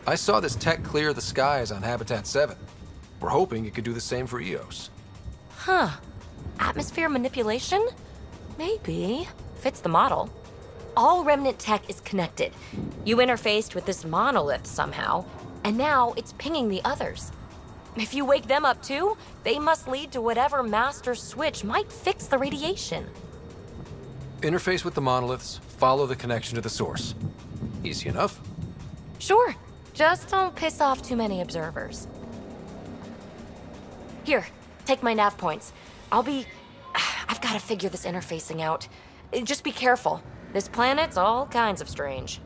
B: I saw this tech clear the skies on Habitat 7. We're hoping it could do the same for EOS.
F: Huh. Atmosphere manipulation? Maybe. Fits the model. All Remnant tech is connected. You interfaced with this monolith somehow, and now it's pinging the others. If you wake them up too, they must lead to whatever master switch might fix the radiation.
B: Interface with the monoliths, follow the connection to the source. Easy enough.
F: Sure. Just don't piss off too many observers. Here, take my nav points. I've got to figure this interfacing out. Just be careful. This planet's all kinds of strange.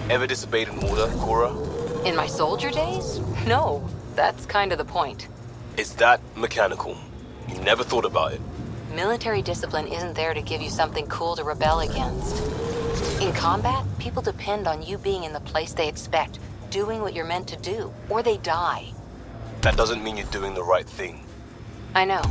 A: Ever disobeyed an order, Cora?
C: In my soldier days? No. That's kind of the point.
A: It's that mechanical. You never thought about it.
C: Military discipline isn't there to give you something cool to rebel against. In combat, people depend on you being in the place they expect, doing what you're meant to do, or they die.
A: That doesn't mean you're doing the right thing.
C: I know.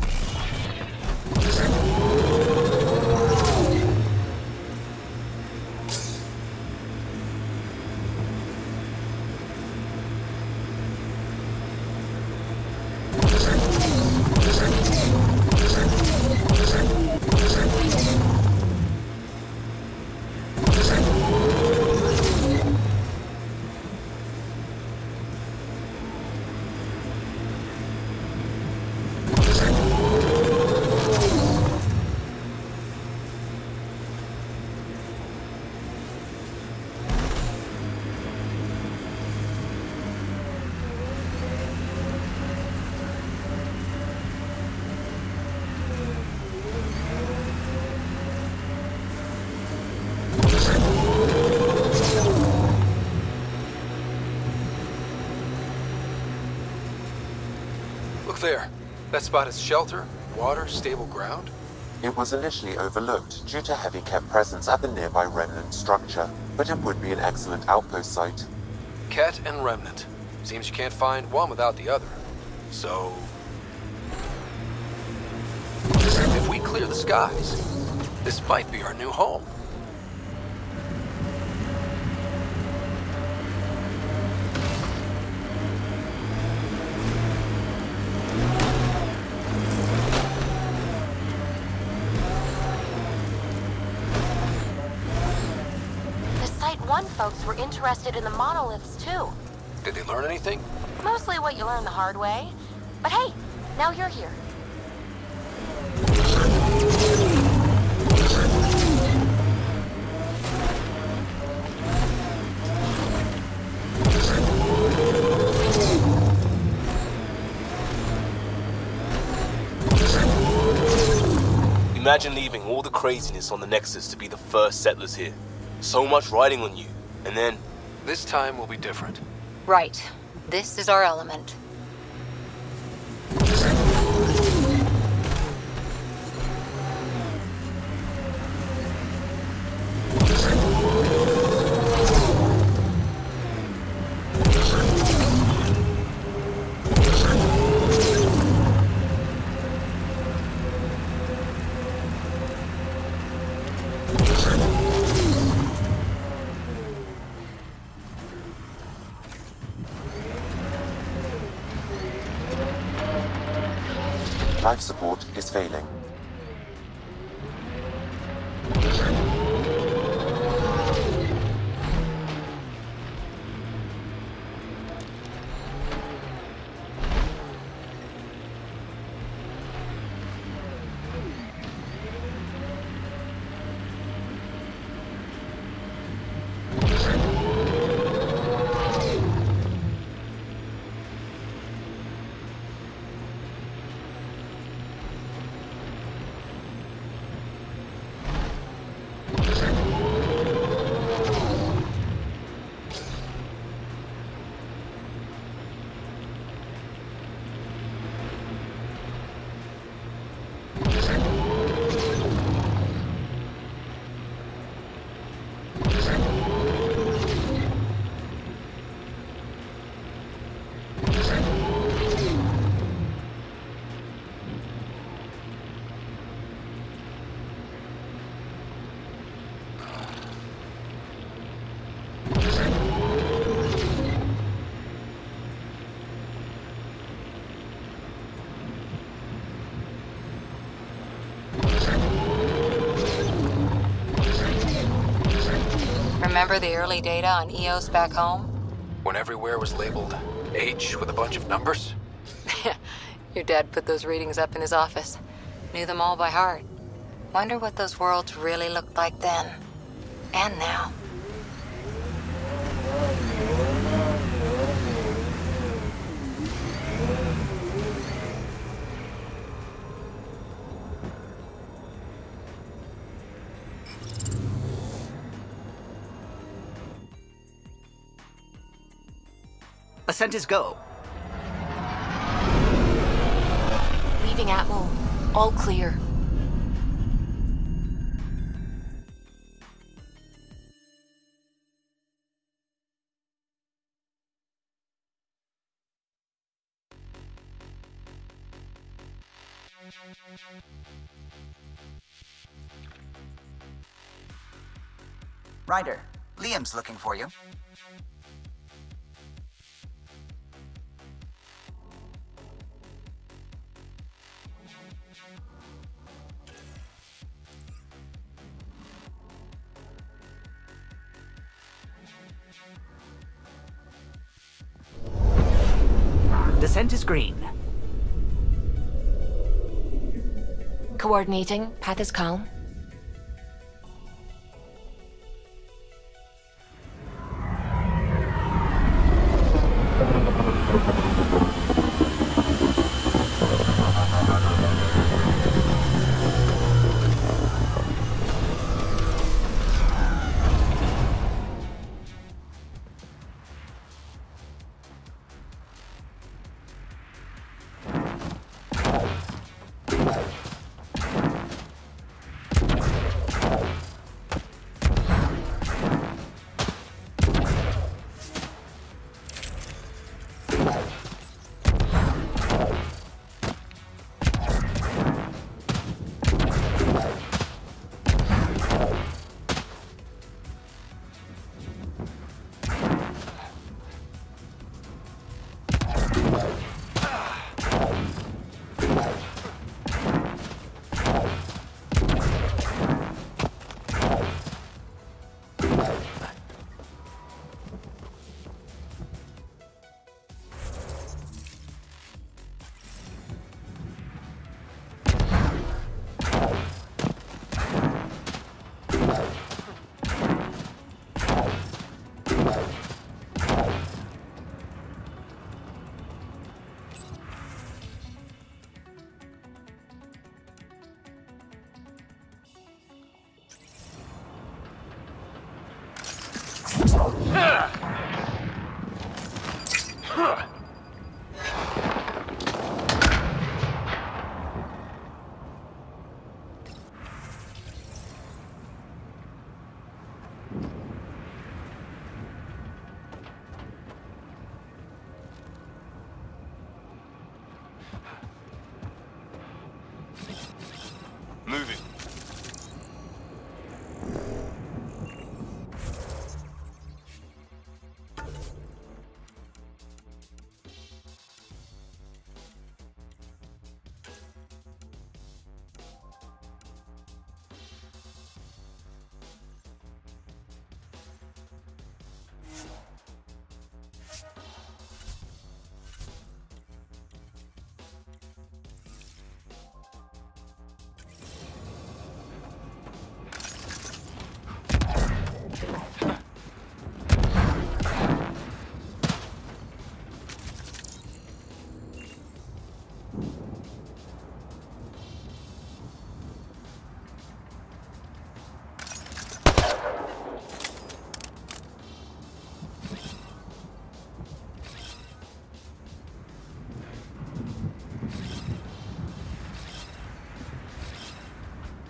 B: Look there. That spot is shelter, water, stable ground.
N: It was initially overlooked due to heavy Kev presence at the nearby Remnant structure, but it would be an excellent outpost site.
B: Ket and Remnant. Seems you can't find one without the other. So... if we clear the skies, this might be our new home.
F: One folks were interested in the monoliths too.
B: Did they learn anything?
F: Mostly what you learn the hard way. But hey, now you're here.
A: Imagine leaving all the craziness on the Nexus to be the first settlers here. So much riding on you, and then...
B: This time will be different.
C: Right. This is our element.
N: Life support is failing.
C: Remember the early data on EOS back home?
B: When everywhere was labeled H with a bunch of numbers?
C: Your dad put those readings up in his office. Knew them all by heart. Wonder what those worlds really looked like then. And now.
Q: Ascent is go.
I: Leaving Atmo. All clear.
Q: Ryder, Liam's looking for you. Descent is green.
I: Coordinating. Path is calm.
A: Moving.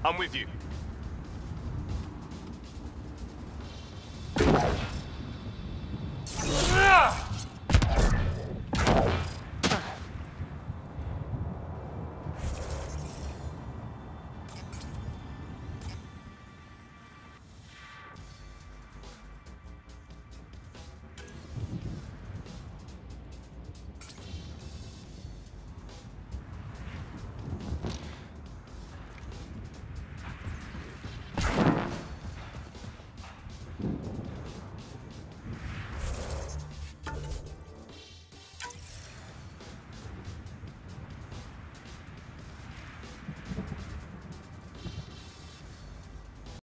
A: I'm with you.